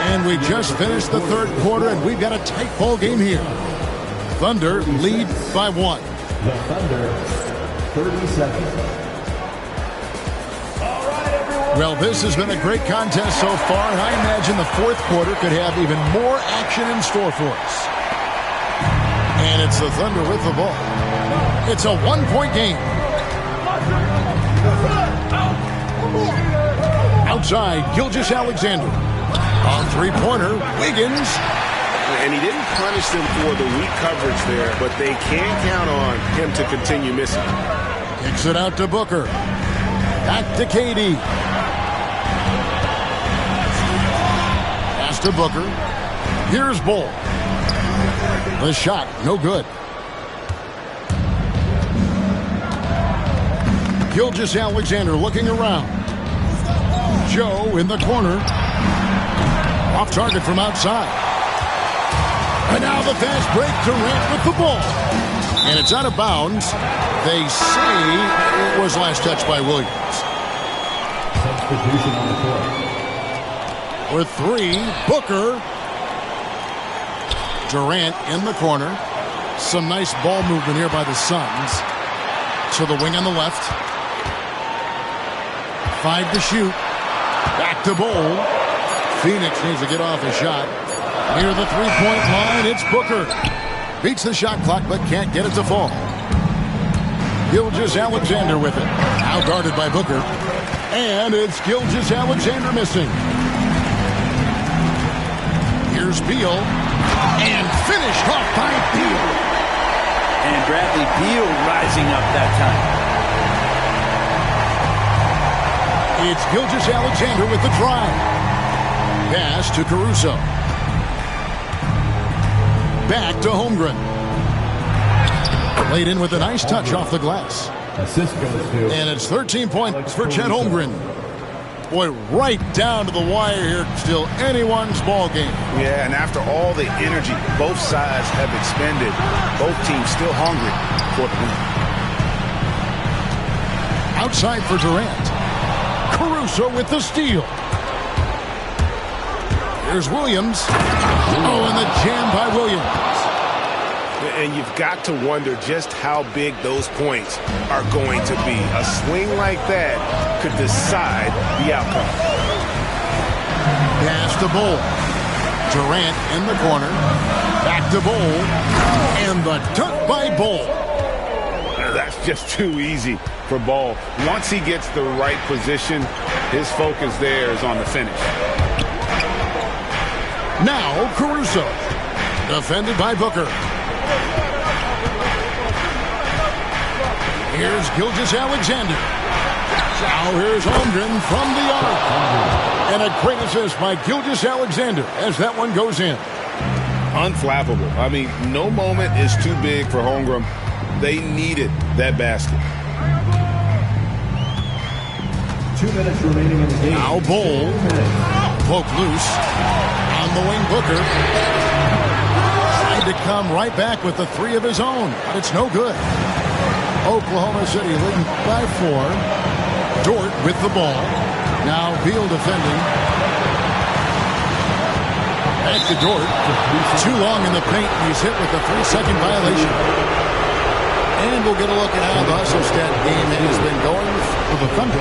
And we just finished the third quarter, and we've got a tight ball game here. Thunder lead by 1. The Thunder, 30 seconds. Well, this has been a great contest so far, and I imagine the fourth quarter could have even more action in store for us. And it's the Thunder with the ball. It's a one-point game. Outside, Gilgeous-Alexander. On three-pointer, Wiggins. And he didn't punish them for the weak coverage there, but they can count on him to continue missing. Kicks it out to Booker. Back to KD. Pass to Booker. Here's Bull. The shot, no good. Gilgeous-Alexander looking around. Joe in the corner. Off target from outside. And now the fast break. Durant with the ball. And it's out of bounds. They say it was last touched by Williams. Substitution on the court. For 3, Booker. Durant in the corner. Some nice ball movement here by the Suns. To the wing on the left. 5 to shoot. Back to Bull. Phoenix needs to get off a shot. Near the three-point line, it's Booker. Beats the shot clock, but can't get it to fall. Gilgeous-Alexander with it. Now guarded by Booker. And it's Gilgeous-Alexander missing. Here's Beal. And finished off by Beal. And Bradley Beal rising up that time. It's Gilgeous-Alexander with the drive. Pass to Caruso. Back to Holmgren. Laid in with a nice touch off the glass. Assist goes to. And it's 13 points for Chet Holmgren. Boy, right down to the wire here. Still anyone's ball game. Yeah, and after all the energy both sides have expended, both teams still hungry for the win. Outside for Durant. Caruso with the steal. Here's Williams. Oh, and the jam by Williams. And you've got to wonder just how big those points are going to be. A swing like that could decide the outcome. Pass to Bull. Durant in the corner. Back to Bull. And the dunk by Bull. That's just too easy for Ball. Once he gets the right position, his focus there is on the finish. Now Caruso. Defended by Booker. Here's Gilgeous-Alexander. Now here's Holmgren from the arc. And a great assist by Gilgeous-Alexander as that one goes in. Unflappable. I mean, no moment is too big for Holmgren. They needed that basket. 2 minutes remaining in the game. Now Bull. Poke loose. On the wing, Booker. Trying to come right back with the three of his own, but it's no good. Oklahoma City leading by 4. Dort with the ball. Now Beal defending. Back to Dort. Too long in the paint. He's hit with the 3-second violation. And we'll get a look at how the hustle stat game has been going for the Thunder.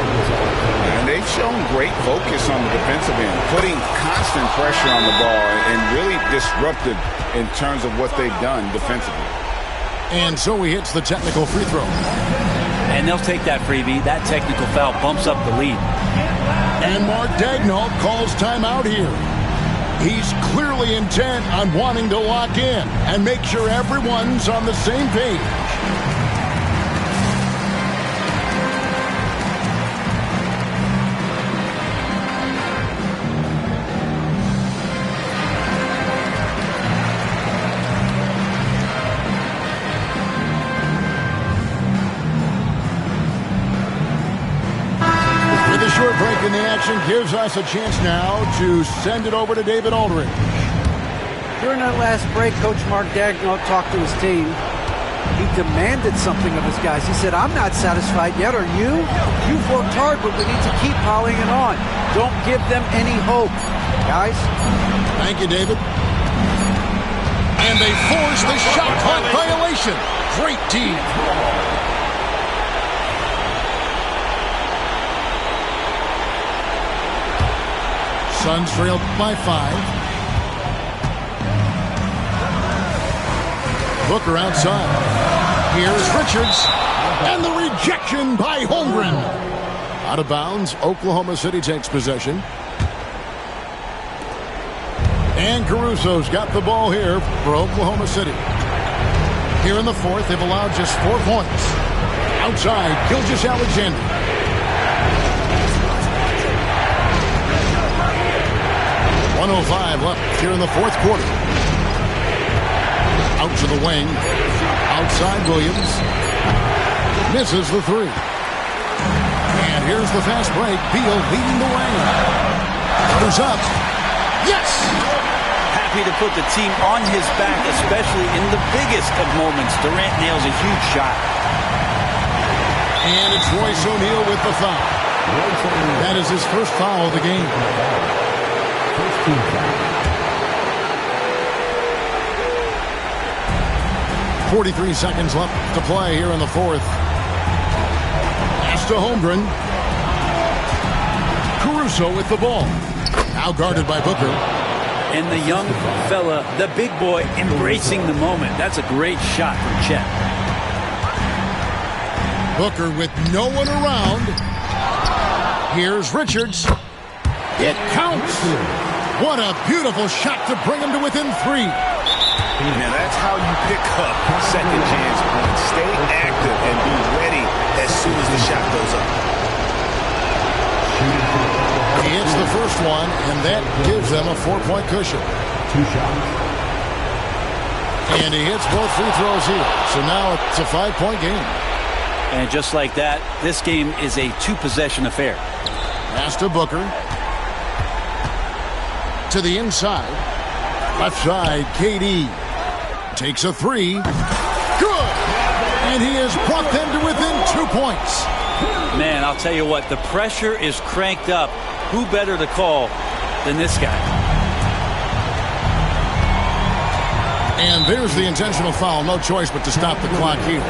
And they've shown great focus on the defensive end, putting constant pressure on the ball and really disrupted in terms of what they've done defensively. And so he hits the technical free throw. And they'll take that freebie. That technical foul bumps up the lead. And Mark Daigneault calls timeout here. He's clearly intent on wanting to lock in and make sure everyone's on the same page. Short break in the action gives us a chance now to send it over to David Aldridge. During that last break, Coach Mark Daigneault talked to his team. He demanded something of his guys. He said, I'm not satisfied yet, are you? You've worked hard, but we need to keep piling it on. Don't give them any hope, guys. Thank you, David. And they force the shot clock violation. Great team. Suns trailed by 5. Booker outside. Here's Richards. And the rejection by Holmgren. Out of bounds. Oklahoma City takes possession. And Caruso's got the ball here for Oklahoma City. Here in the fourth, they've allowed just 4 points. Outside, Gilgeous-Alexander. 1:05 left here in the fourth quarter. Out to the wing. Outside Williams. Misses the 3. And here's the fast break. Beal leading the way. Goes up. Yes! Happy to put the team on his back, especially in the biggest of moments. Durant nails a huge shot. And it's Royce O'Neal with the foul. That is his first foul of the game. 43 seconds left to play here in the fourth. Pass to Holmgren. Caruso with the ball. Now guarded by Booker. And the young fella, the big boy, embracing the moment. That's a great shot from Chet. Booker with no one around. Here's Richards. It counts. What a beautiful shot to bring him to within 3. Now that's how you pick up second chance points. Stay active and be ready as soon as the shot goes up. He hits the first one, and that gives them a 4-point cushion. 2 shots. And he hits both free throws here. So now it's a 5-point game. And just like that, this game is a 2-possession affair. Pass to Booker. To the inside. Left side, KD. Takes a three. Good! And he has brought them to within 2 points. Man, I'll tell you what, the pressure is cranked up. Who better to call than this guy? And there's the intentional foul. No choice but to stop the clock here.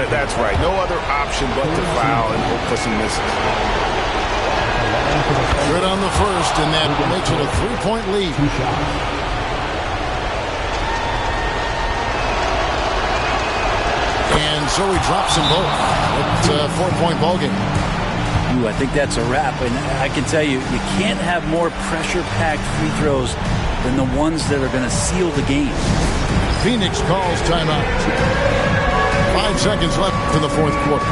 That's right. No other option but to foul and hope for some misses. Good on the first, and that makes it a 3-point lead. And so he drops them both. It's a 4-point ball game. Ooh, I think that's a wrap. And I can tell you, you can't have more pressure-packed free throws than the ones that are going to seal the game. Phoenix calls timeout. 5 seconds left in the fourth quarter.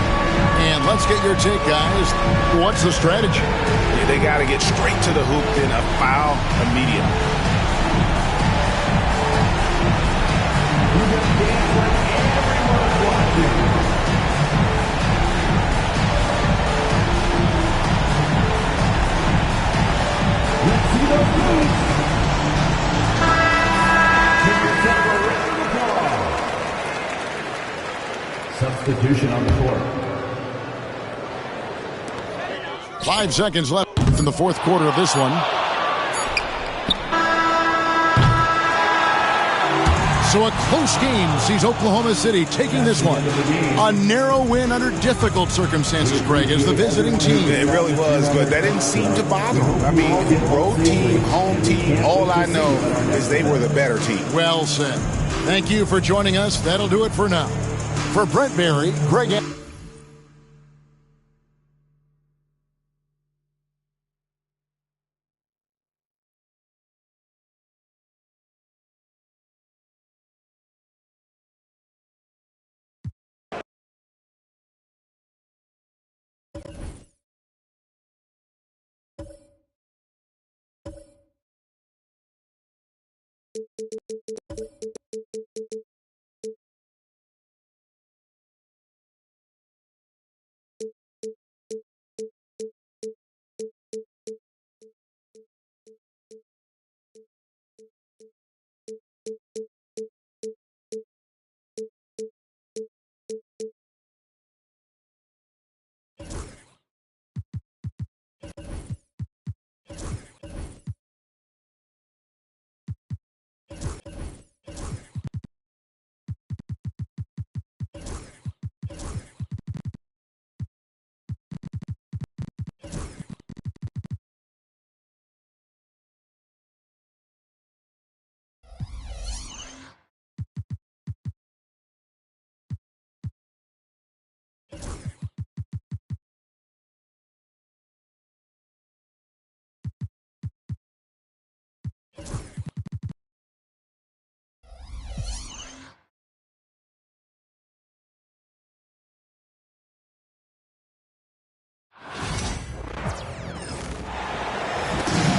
And let's get your take, guys. What's the strategy? Yeah, they got to get straight to the hoop, then a foul immediately. Substitution on the court. 5 seconds left in the fourth quarter of this one. So a close game sees Oklahoma City taking this one. A narrow win under difficult circumstances, Greg, as the visiting team. It really was, but that didn't seem to bother them. I mean, road team, home team, all I know is they were the better team. Well said. Thank you for joining us. That'll do it for now. For Brent Barry, Greg...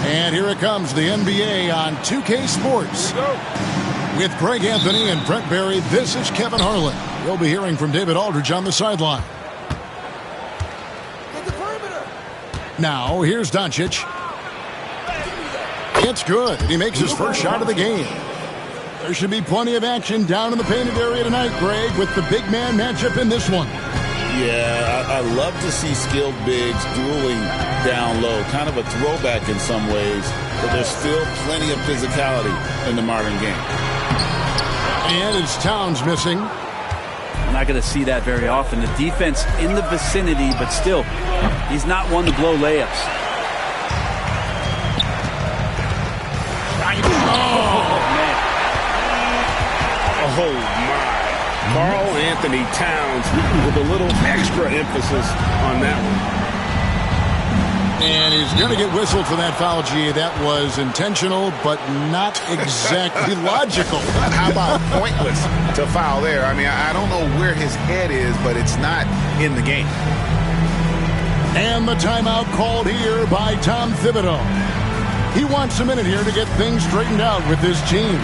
And here it comes, the NBA on 2K Sports. With Greg Anthony and Brent Barry, this is Kevin Harlan. You'll be hearing from David Aldridge on the sideline. Now, here's Doncic. It's good. He makes his first shot of the game. There should be plenty of action down in the painted area tonight, Greg, with the big man matchup in this one. Yeah, I love to see skilled bigs dueling down low. Kind of a throwback in some ways, but there's still plenty of physicality in the modern game. And it's Towns missing. I'm not going to see that very often. The defense in the vicinity, but still, he's not one to blow layups. Oh, man. Oh, my. Karl Anthony Towns with a little extra emphasis on that one. And he's going to get whistled for that foul, G. That was intentional, but not exactly logical. How about pointless to foul there? I mean, I don't know where his head is, but it's not in the game. And the timeout called here by Tom Thibodeau. He wants a minute here to get things straightened out with his team.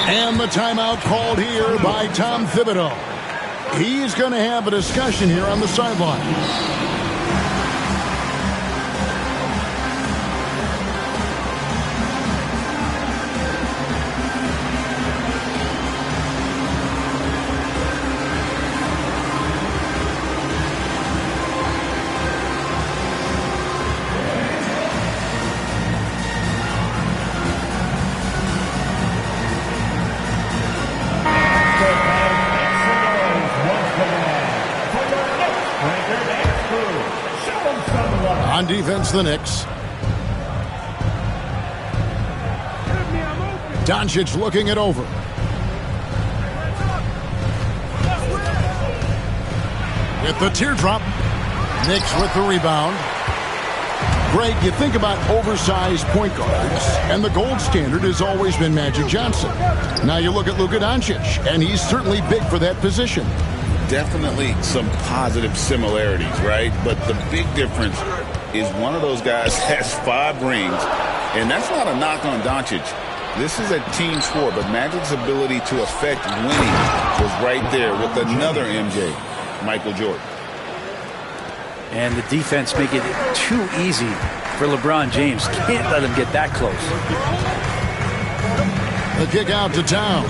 And the timeout called here by Tom Thibodeau. He's going to have a discussion here on the sideline. On defense, the Knicks. Doncic looking it over. With the teardrop. Knicks with the rebound. Greg, you think about oversized point guards, and the gold standard has always been Magic Johnson. Now you look at Luka Doncic, and he's certainly big for that position. Definitely some positive similarities, right? But the big difference is one of those guys has 5 rings, and that's not a knock on Doncic. This is a team sport, but Magic's ability to affect winning was right there with another MJ, Michael Jordan. And the defense make it too easy for LeBron James. Can't let him get that close. The kick out to Towns.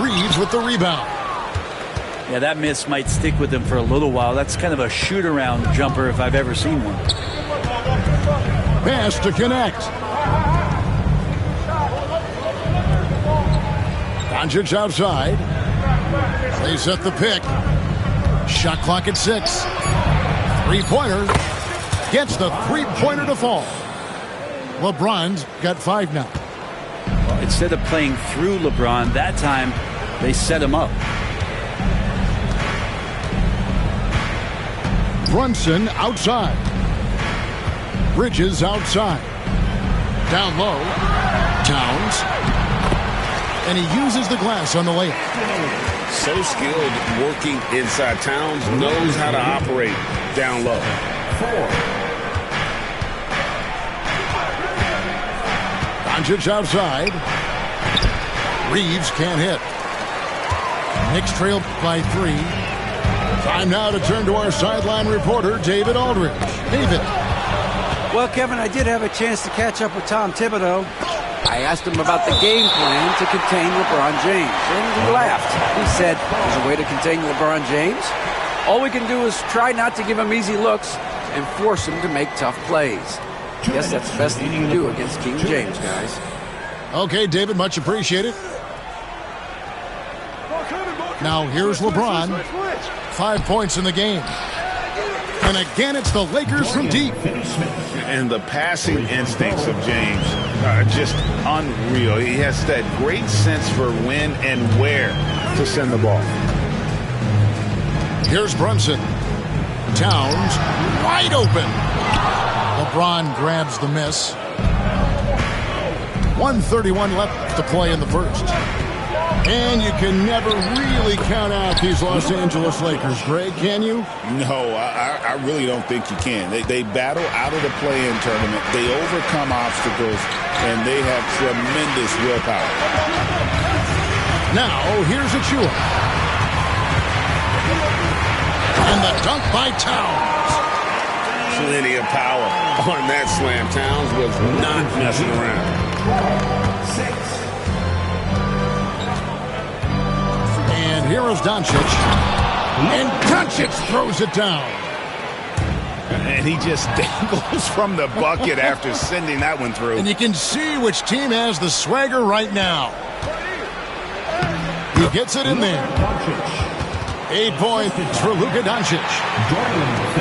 Reeves with the rebound. Yeah, that miss might stick with him for a little while. That's kind of a shoot-around jumper if I've ever seen one. Pass to connect. Doncic outside. They set the pick. Shot clock at 6. Three-pointer. Gets the three-pointer to fall. LeBron's got 5 now. Well, instead of playing through LeBron, that time they set him up. Brunson outside. Bridges outside. Down low. Towns. And he uses the glass on the layup. So skilled working inside. Towns knows how to operate down low. 4. Doncic outside. Reeves can't hit. Knicks trail by 3. Time now to turn to our sideline reporter, David Aldridge. David. Well, Kevin, I did have a chance to catch up with Tom Thibodeau. I asked him about the game plan to contain LeBron James, and he laughed. He said, there's a way to contain LeBron James. All we can do is try not to give him easy looks and force him to make tough plays. I guess that's the best thing you can do against King James, guys. Okay, David, much appreciated. Now, here's LeBron. 5 points in the game. And again, it's the Lakers from deep. And the passing instincts of James are just unreal. He has that great sense for when and where to send the ball. Here's Brunson. Towns wide open. LeBron grabs the miss. 1:31 left to play in the first. And you can never really count out these Los Angeles Lakers, Greg, can you? No, I really don't think you can. They battle out of the play-in tournament. They overcome obstacles, and they have tremendous willpower. Now, here's Achua. And the dunk by Towns. Plenty of power on that slam. Towns was not messing around. 6. And here is Doncic. And Doncic throws it down. And he just dangles from the bucket after sending that one through. And you can see which team has the swagger right now. He gets it in there. 8 points for Luka Doncic.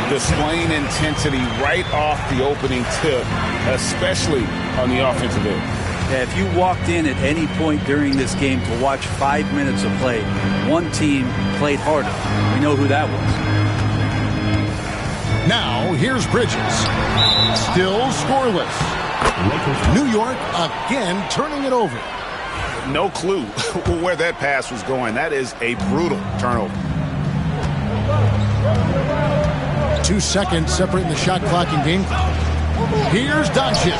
Displaying intensity right off the opening tip, especially on the offensive end. Yeah, if you walked in at any point during this game to watch 5 minutes of play, one team played harder. We know who that was. Now, here's Bridges. Still scoreless. New York again turning it over. No clue where that pass was going. That is a brutal turnover. 2 seconds separating the shot clock and game clock. Here's Doncic.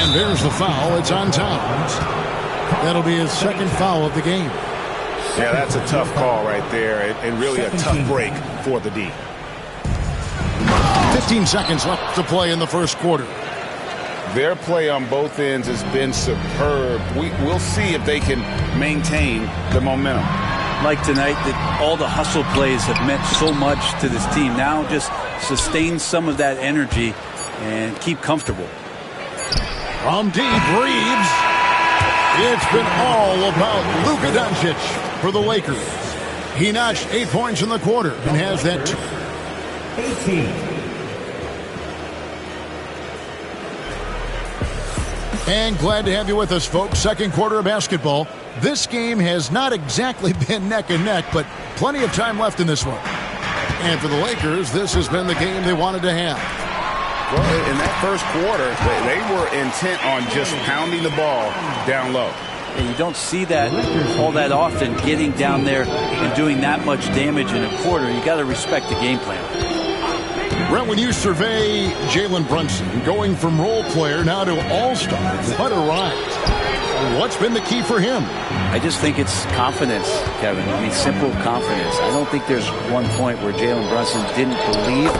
And there's the foul. It's on Towns. That'll be his second foul of the game. Yeah, that's a tough call right there, and really a tough break for the D. 15 seconds left to play in the first quarter. Their play on both ends has been superb. We'll see if they can maintain the momentum. Like tonight, that all the hustle plays have meant so much to this team. Now just sustain some of that energy and keep comfortable. From deep, Reeves. It's been all about Luka Doncic for the Lakers. He notched 8 points in the quarter and has that 18. And glad to have you with us, folks. Second quarter of basketball. This game has not exactly been neck and neck, but plenty of time left in this one. And for the Lakers, this has been the game they wanted to have. Well, in that first quarter, they were intent on just pounding the ball down low. And you don't see that all that often, getting down there and doing that much damage in a quarter. You got to respect the game plan. Brent, when you survey Jalen Brunson, going from role player now to all-star, what a rise. What's been the key for him? I just think it's confidence, Kevin. I mean, simple confidence. I don't think there's one point where Jalen Brunson didn't believe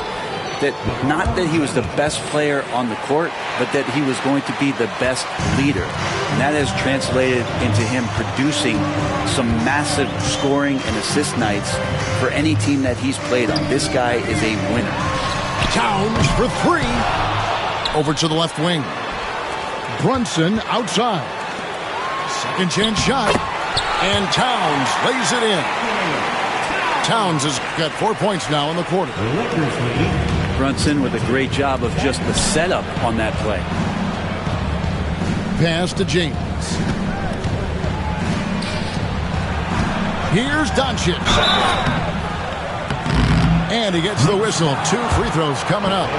that, not that he was the best player on the court, but that he was going to be the best leader. And that has translated into him producing some massive scoring and assist nights for any team that he's played on. This guy is a winner. Towns for three. Over to the left wing. Brunson outside. Second chance shot. And Towns lays it in. Towns has got 4 points now in the quarter. Brunson with a great job of just the setup on that play. Pass to James. Here's Doncic. And he gets the whistle. 2 free throws coming up.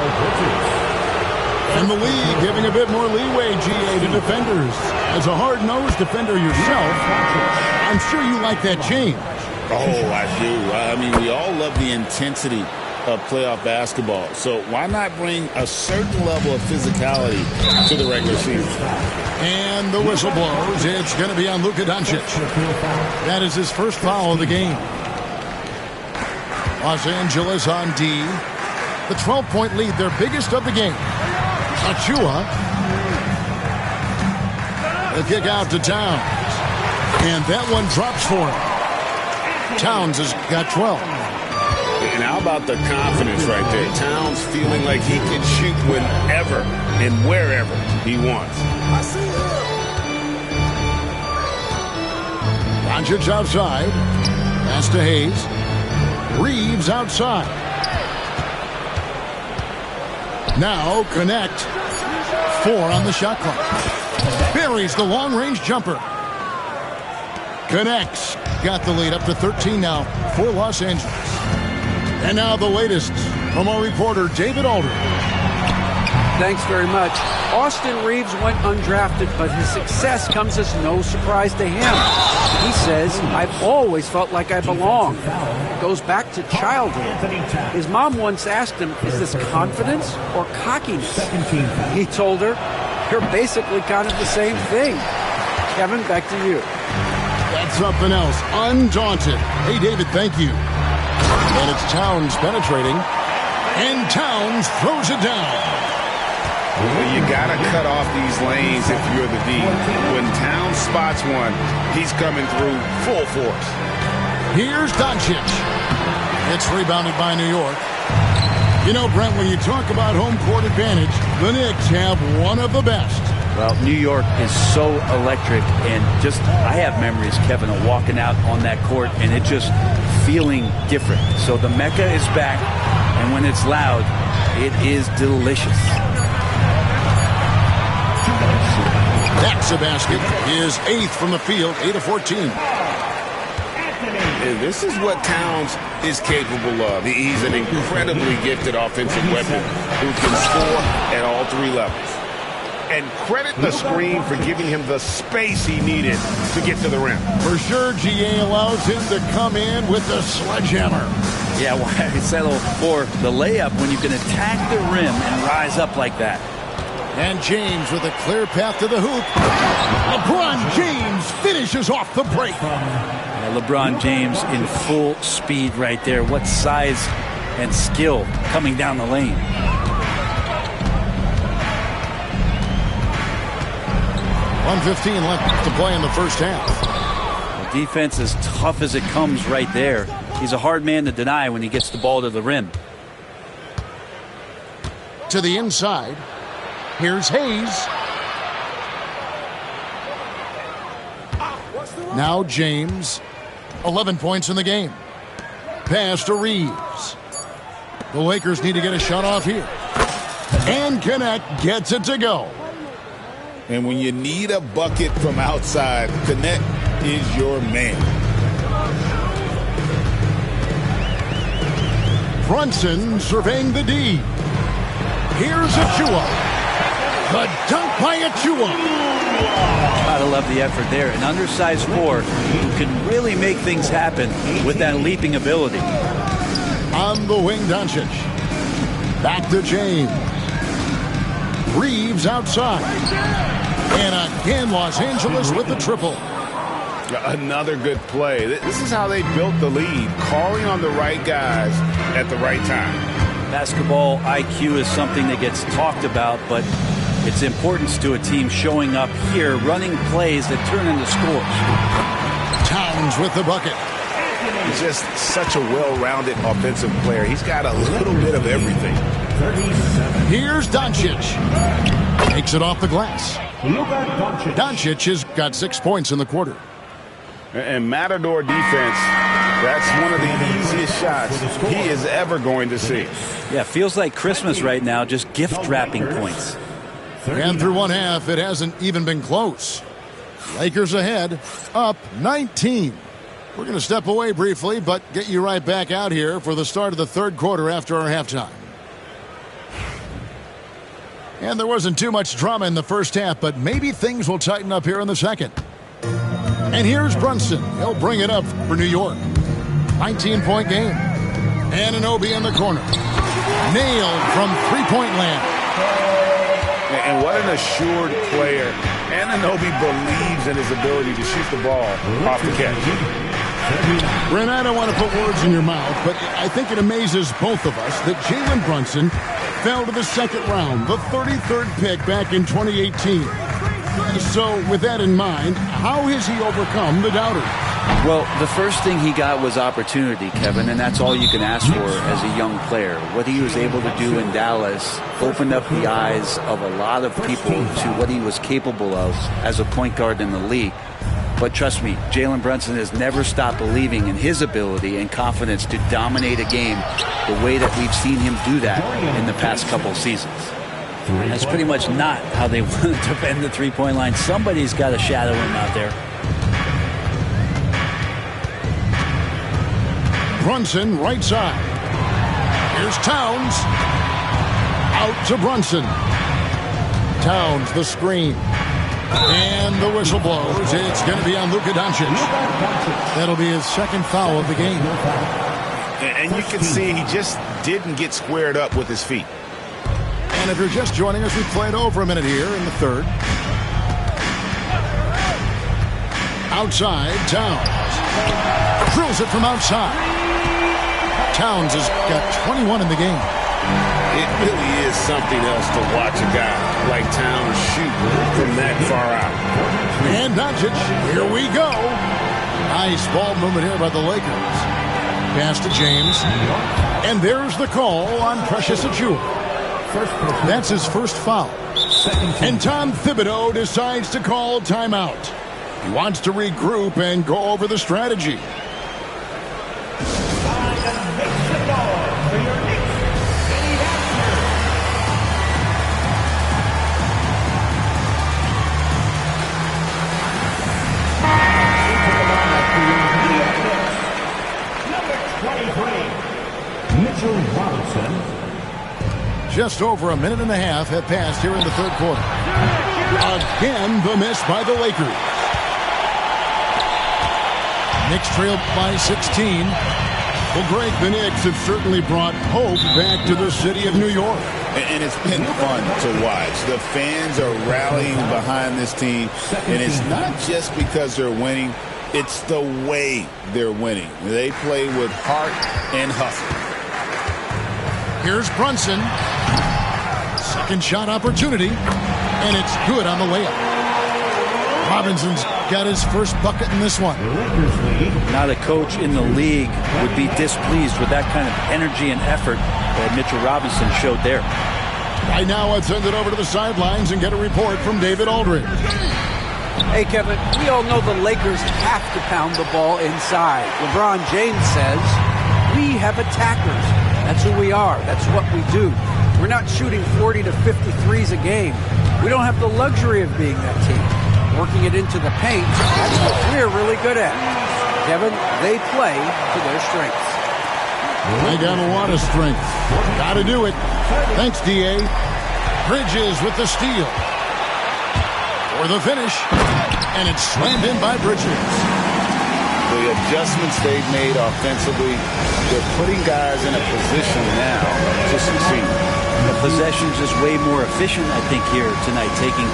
And the league giving a bit more leeway, GA, to defenders. As a hard-nosed defender yourself, I'm sure you like that change. Oh, I do. I mean, we all love the intensity of playoff basketball. So why not bring a certain level of physicality to the regular season? And the whistle blows. It's going to be on Luka Doncic. That is his first foul of the game. Los Angeles on D. The 12-point lead, their biggest of the game. Achua. The kick out to Towns. And that one drops for him. Towns has got 12. And how about the confidence right there? Towns feeling like he can shoot whenever and wherever he wants. Doncic outside. Pass to Hayes. Reeves outside. Now connect. 4 on the shot clock. Buries the long-range jumper. Connects. Got the lead up to 13 now for Los Angeles. And now the latest from our reporter, David Aldridge. Thanks very much. Austin Reeves went undrafted, but his success comes as no surprise to him. He says, I've always felt like I belong. It goes back to childhood. His mom once asked him, is this confidence or cockiness? He told her, you're basically kind of the same thing. Kevin, back to you. That's something else. Undaunted. Hey, David, thank you. And it's Towns penetrating. And Towns throws it down. Well, you got to cut off these lanes if you're the D. When Towns spots one, he's coming through full force. Here's Doncic. It's rebounded by New York. You know, Brent, when you talk about home court advantage, the Knicks have one of the best. Well, New York is so electric, and just I have memories, Kevin, of walking out on that court and it just feeling different. So the Mecca is back, and when it's loud, it is delicious. That's a basket. His 8th from the field, 8 of 14. And this is what Towns is capable of. He's an incredibly gifted offensive weapon who can score at all 3 levels. And credit the screen for giving him the space he needed to get to the rim. For sure, GA allows him to come in with the sledgehammer. Yeah, why settle for the layup when you can attack the rim and rise up like that? And James with a clear path to the hoop. LeBron James finishes off the break. Yeah, LeBron James in full speed right there. What size and skill coming down the lane. .115 left to play in the first half. The defense as tough as it comes right there. He's a hard man to deny when he gets the ball to the rim. To the inside. Here's Hayes. Now James. 11 points in the game. Pass to Reeves. The Lakers need to get a shot off here. And Connect gets it to go. And when you need a bucket from outside, Connect is your man. Brunson surveying the D. Here's Achua. The dunk by Achua. Gotta love the effort there. An undersized forward who can really make things happen with that leaping ability. On the wing, Doncic. Back to James. Reeves outside. And again, Los Angeles with the triple. Another good play. This is how they built the lead, calling on the right guys at the right time. Basketball IQ is something that gets talked about, but its importance to a team showing up here, running plays that turn into scores. Towns with the bucket. He's just such a well-rounded offensive player. He's got a little bit of everything. Here's Doncic. Takes it off the glass. Doncic has got 6 points in the quarter. And Matador defense, that's one of the easiest shots he is ever going to see. Yeah, feels like Christmas right now, just gift wrapping points. And through one half, it hasn't even been close. Lakers ahead, up 19. We're going to step away briefly, but get you right back out here for the start of the third quarter after our halftime. And there wasn't too much drama in the first half, but maybe things will tighten up here in the second. And here's Brunson. He'll bring it up for New York. 19-point game. Anunoby in the corner. Nailed from three-point land. And what an assured player. Anunoby believes in his ability to shoot the ball off the catch. Brent, I don't want to put words in your mouth, but I think it amazes both of us that Jalen Brunson fell to the second round, the 33rd pick back in 2018. So with that in mind, how has he overcome the doubters? Well, the first thing he got was opportunity, Kevin, and that's all you can ask for as a young player. What he was able to do in Dallas opened up the eyes of a lot of people to what he was capable of as a point guard in the league. But trust me, Jalen Brunson has never stopped believing in his ability and confidence to dominate a game the way that we've seen him do that in the past couple of seasons. That's pretty much not how they want to defend the three-point line. Somebody's got to shadow him out there. Brunson, right side. Here's Towns. Out to Brunson. Towns, the screen. And the whistle blows. It's going to be on Luka Doncic. That'll be his second foul of the game. And you can see he just didn't get squared up with his feet. And if you're just joining us, we've played over a minute here in the third. Outside, Towns. Drills it from outside. Towns has got 21 in the game. It really is something else to watch a guy like Towns shoot from that far out. And Doncic, here we go. Nice ball movement here by the Lakers. Pass to James. And there's the call on Precious Achiuwa. That's his first foul. And Tom Thibodeau decides to call timeout. He wants to regroup and go over the strategy. Just over a minute and a half have passed here in the third quarter. Again, the miss by the Lakers. Knicks trail by 16. Well, Greg, the Knicks have certainly brought hope back to the city of New York. And it's been fun to watch. The fans are rallying behind this team, and it's not just because they're winning. It's the way they're winning. They play with heart and hustle. Here's Brunson. Second shot opportunity, and it's good on the layup. Robinson's got his first bucket in this one. Not a coach in the league would be displeased with that kind of energy and effort that Mitchell Robinson showed there. Right now, let's send it over to the sidelines and get a report from David Aldridge. Hey, Kevin, we all know the Lakers have to pound the ball inside. LeBron James says, we have attackers. That's who we are. That's what we do. We're not shooting 40 to 50 threes a game. We don't have the luxury of being that team. Working it into the paint, that's what we're really good at. Kevin, they play to their strengths. They got a lot of strength. Got to do it. Thanks, D.A. Bridges with the steal. For the finish. And it's slammed in by Bridges. The adjustments they've made offensively, they're putting guys in a position now to succeed. The possession's just way more efficient, I think, here tonight. Taking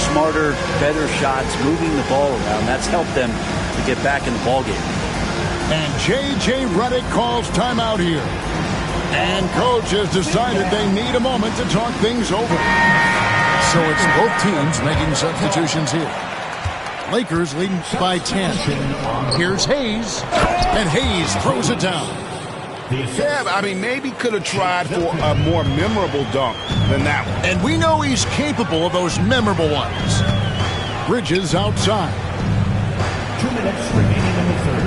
smarter, better shots, moving the ball around. That's helped them to get back in the ballgame. And J.J. Redick calls timeout here. And coach has decided they need a moment to talk things over. So it's both teams making substitutions here. Lakers leading by 10. Here's Hayes. And Hayes throws it down. Yeah, I mean, maybe could have tried for a more memorable dunk than that one. And we know he's capable of those memorable ones. Bridges outside. 2 minutes remaining in the third.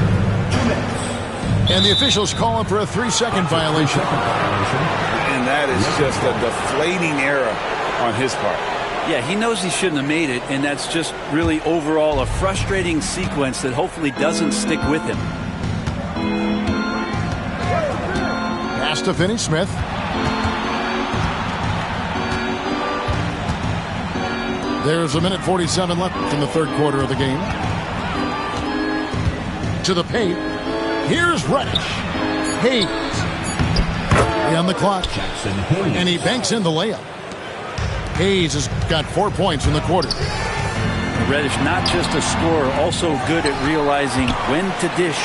2 minutes. And the officials call him for a 3-second violation. And that is just a deflating error on his part. Yeah, he knows he shouldn't have made it, and that's just really overall a frustrating sequence that hopefully doesn't stick with him. Pass to Finney-Smith. There's a minute 47 left in the third quarter of the game. To the paint. Here's Reddish. Hayes. On the clock. And he banks in the layup. Hayes has got 4 points in the quarter. Reddish, not just a scorer, also good at realizing when to dish.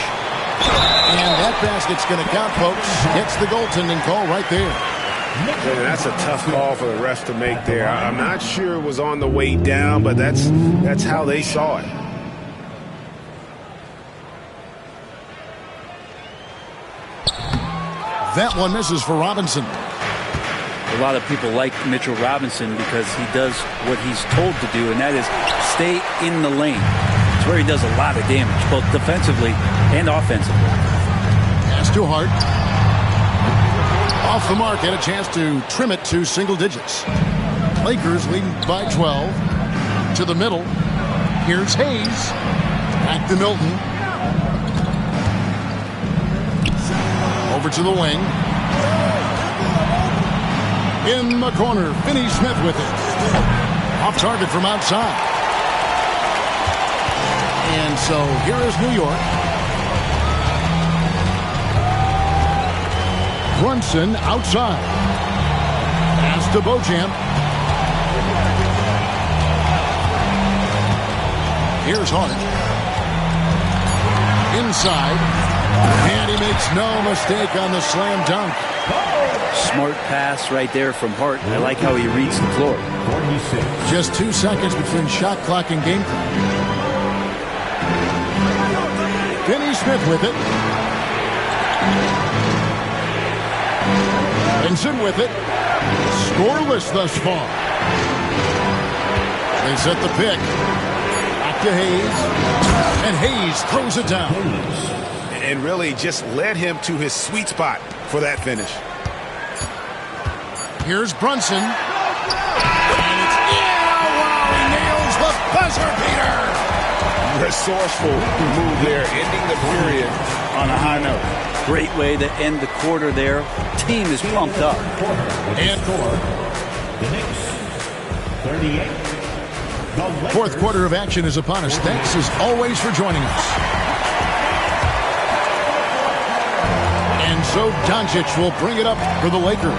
And that basket's going to count, folks. Gets the goaltending call right there. Yeah, that's a tough call for the refs to make there. I'm not sure it was on the way down, but that's how they saw it. That one misses for Robinson. A lot of people like Mitchell Robinson because he does what he's told to do, and that is stay in the lane. It's where he does a lot of damage, both defensively and offensively. Pass to Hart. Off the mark, had a chance to trim it to single digits. Lakers leading by 12. To the middle. Here's Hayes. Back to Milton. Over to the wing. In the corner, Finney-Smith with it. Off target from outside. And so here is New York. Brunson outside. Pass to Beauchamp. Here's Hart. Inside. And he makes no mistake on the slam dunk. Smart pass right there from Hart. I like how he reads the floor. Just 2 seconds between shot clock and game clock. Finney-Smith with it. Benson with it. Scoreless thus far. They set the pick. Back to Hayes. And Hayes throws it down. And really just led him to his sweet spot for that finish. Here's Brunson. And it's in. Oh, wow, he nails the buzzer beater. Resourceful move there, ending the period on a high note. Great way to end the quarter there. Team is pumped up. And The Knicks, 38. fourth quarter of action is upon us. Thanks as always for joining us. And so Doncic will bring it up for the Lakers.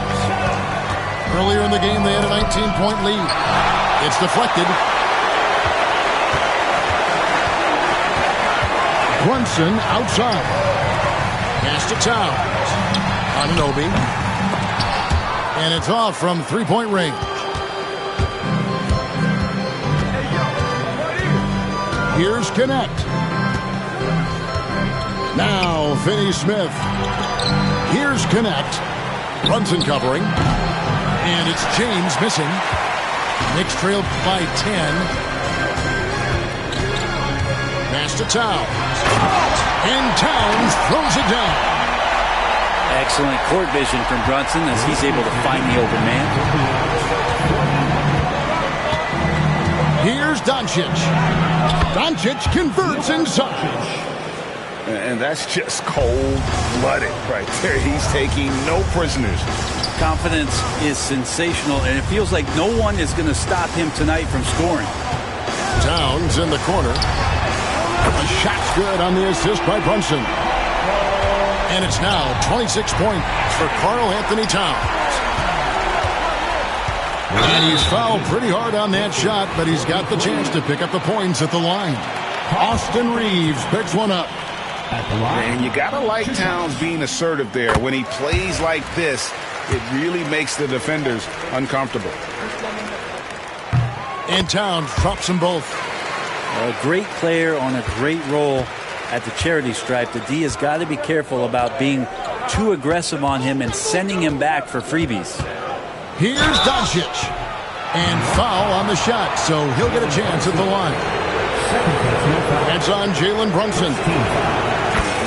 Earlier in the game, they had a 19-point lead. It's deflected. Brunson outside. Pass to Towns. Anunoby. And it's off from three-point range. Here's Connect. Now Finney-Smith. Here's Connect. Brunson covering. And it's James missing. Knicks trailed by 10. Pass to Towns. And Towns throws it down. Excellent court vision from Brunson as he's able to find the open man. Here's Doncic. Doncic converts inside. And that's just cold-blooded right there. He's taking no prisoners. Confidence is sensational, and it feels like no one is going to stop him tonight from scoring. Towns in the corner. A shot's good on the assist by Brunson. And it's now 26 points for Karl Anthony Towns. And he's fouled pretty hard on that shot, but he's got the chance to pick up the points at the line. Austin Reeves picks one up. And you got to like Towns being assertive there. When he plays like this, it really makes the defenders uncomfortable. And Towns drops them both. A great player on a great role at the charity stripe. The D has got to be careful about being too aggressive on him and sending him back for freebies. Here's Doncic. And foul on the shot, so he'll get a chance at the line. That's on Jalen Brunson.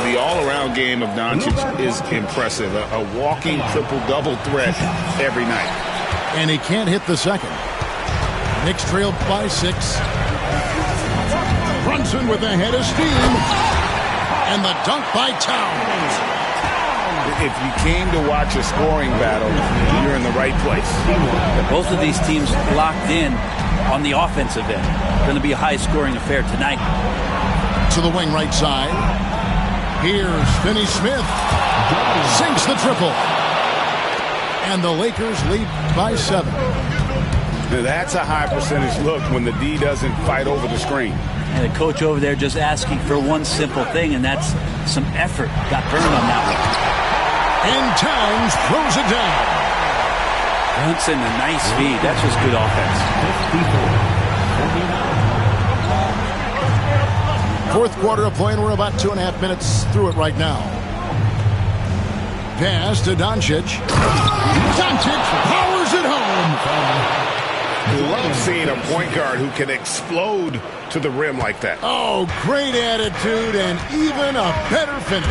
The all-around game of Doncic is impressive. A walking triple-double threat every night. And he can't hit the second. Knicks trailed by 6. Brunson with a head of steam. And the dunk by Towns. If you came to watch a scoring battle, you're in the right place. Both of these teams locked in on the offensive end. Going to be a high-scoring affair tonight. To the wing right side. Here's Finney-Smith. Sinks the triple. And the Lakers lead by 7. That's a high percentage look when the D doesn't fight over the screen. And the coach over there just asking for one simple thing, and that's some effort. Got burned on that one. And Towns throws it down. Brunson, a nice feed. That's just good offense. Fourth quarter of play, and we're about 2.5 minutes through it right now. Pass to Doncic. Doncic powers it home. Love seeing a point guard who can explode to the rim like that. Oh, great attitude and even a better finish.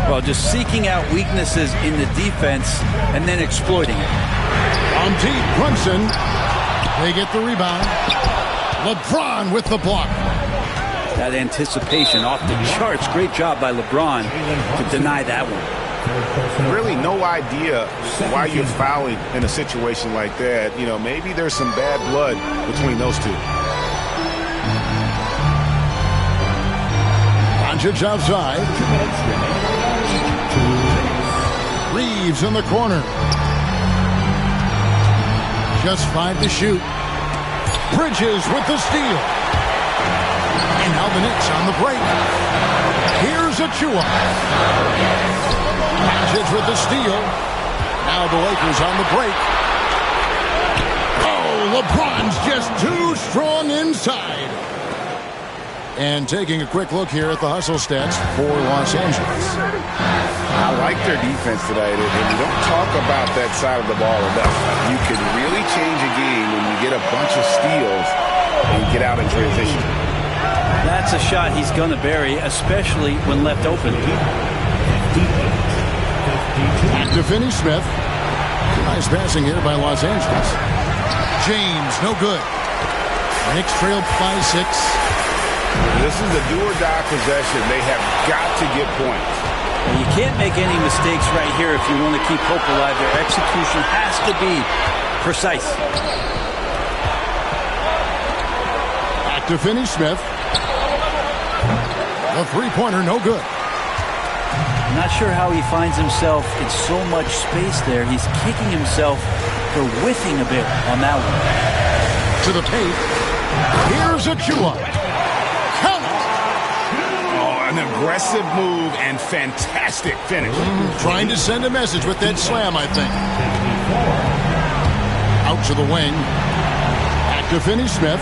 Well, just seeking out weaknesses in the defense and then exploiting it. On deep, Brunson. They get the rebound. LeBron with the block. That anticipation off the charts. Great job by LeBron to deny that one. Really no idea why you're fouling in a situation like that. You know, maybe there's some bad blood between those two. Doncic outside. Reeves in the corner. Just 5 to shoot. Bridges with the steal. And now the Knicks on the break. Here's Achua. Doncic with the steal. Now the Lakers on the break. Oh, LeBron's just too strong inside. And taking a quick look here at the hustle stats for Los Angeles. I like their defense tonight, and you don't talk about that side of the ball enough. You can really change a game when you get a bunch of steals and get out in transition. That's a shot he's going to bury, especially when left open. Back to Finney-Smith. Nice passing here by Los Angeles. James, no good. Knicks trailed by 6. This is a do-or-die possession. They have got to get points. And you can't make any mistakes right here if you want to keep hope alive. Their execution has to be precise. Back to Finney-Smith. The three-pointer, no good. I'm not sure how he finds himself in so much space there. He's kicking himself for whiffing a bit on that one. To the paint. Here's Achua. Count it. Oh, an aggressive move and fantastic finish. Trying to send a message with that slam, I think. Out to the wing. Back to Finney Smith.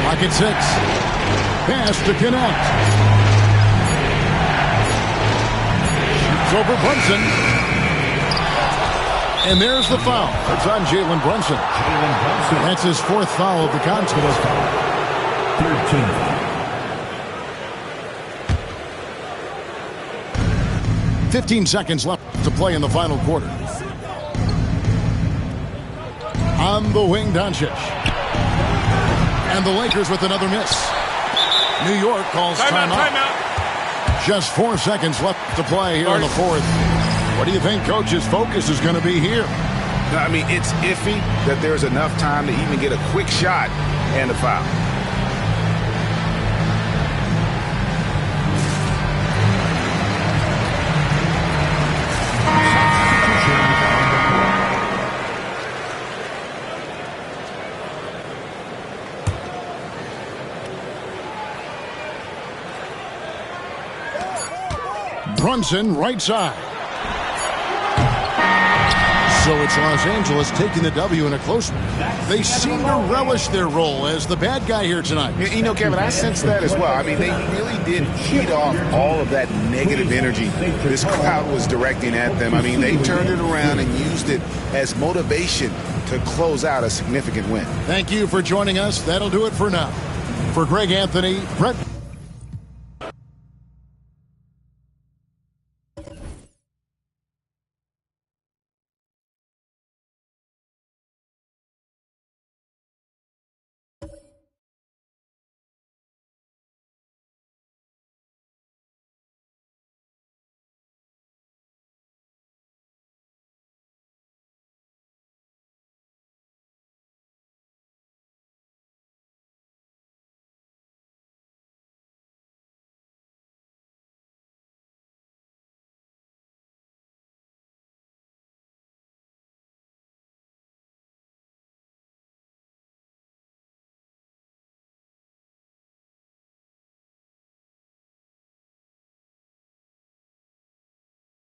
Pocket 6. Pass to Connect. Shoots over Brunson. And there's the foul. It's on Jalen Brunson. That's his 4th foul of the contest. 15 seconds left to play in the final quarter. On the wing, Doncic. And the Lakers with another miss. New York calls timeout. Just 4 seconds left to play here in the 4th. What do you think Coach's focus is going to be here? I mean, it's iffy that there's enough time to even get a quick shot and a foul. Brunson, right side. So it's Los Angeles taking the W in a close one. They seem to relish their role as the bad guy here tonight. You know, Kevin, I sense that as well. I mean, they really did feed off all of that negative energy this crowd was directing at them. I mean, they turned it around and used it as motivation to close out a significant win. Thank you for joining us. That'll do it for now. For Greg Anthony, Brett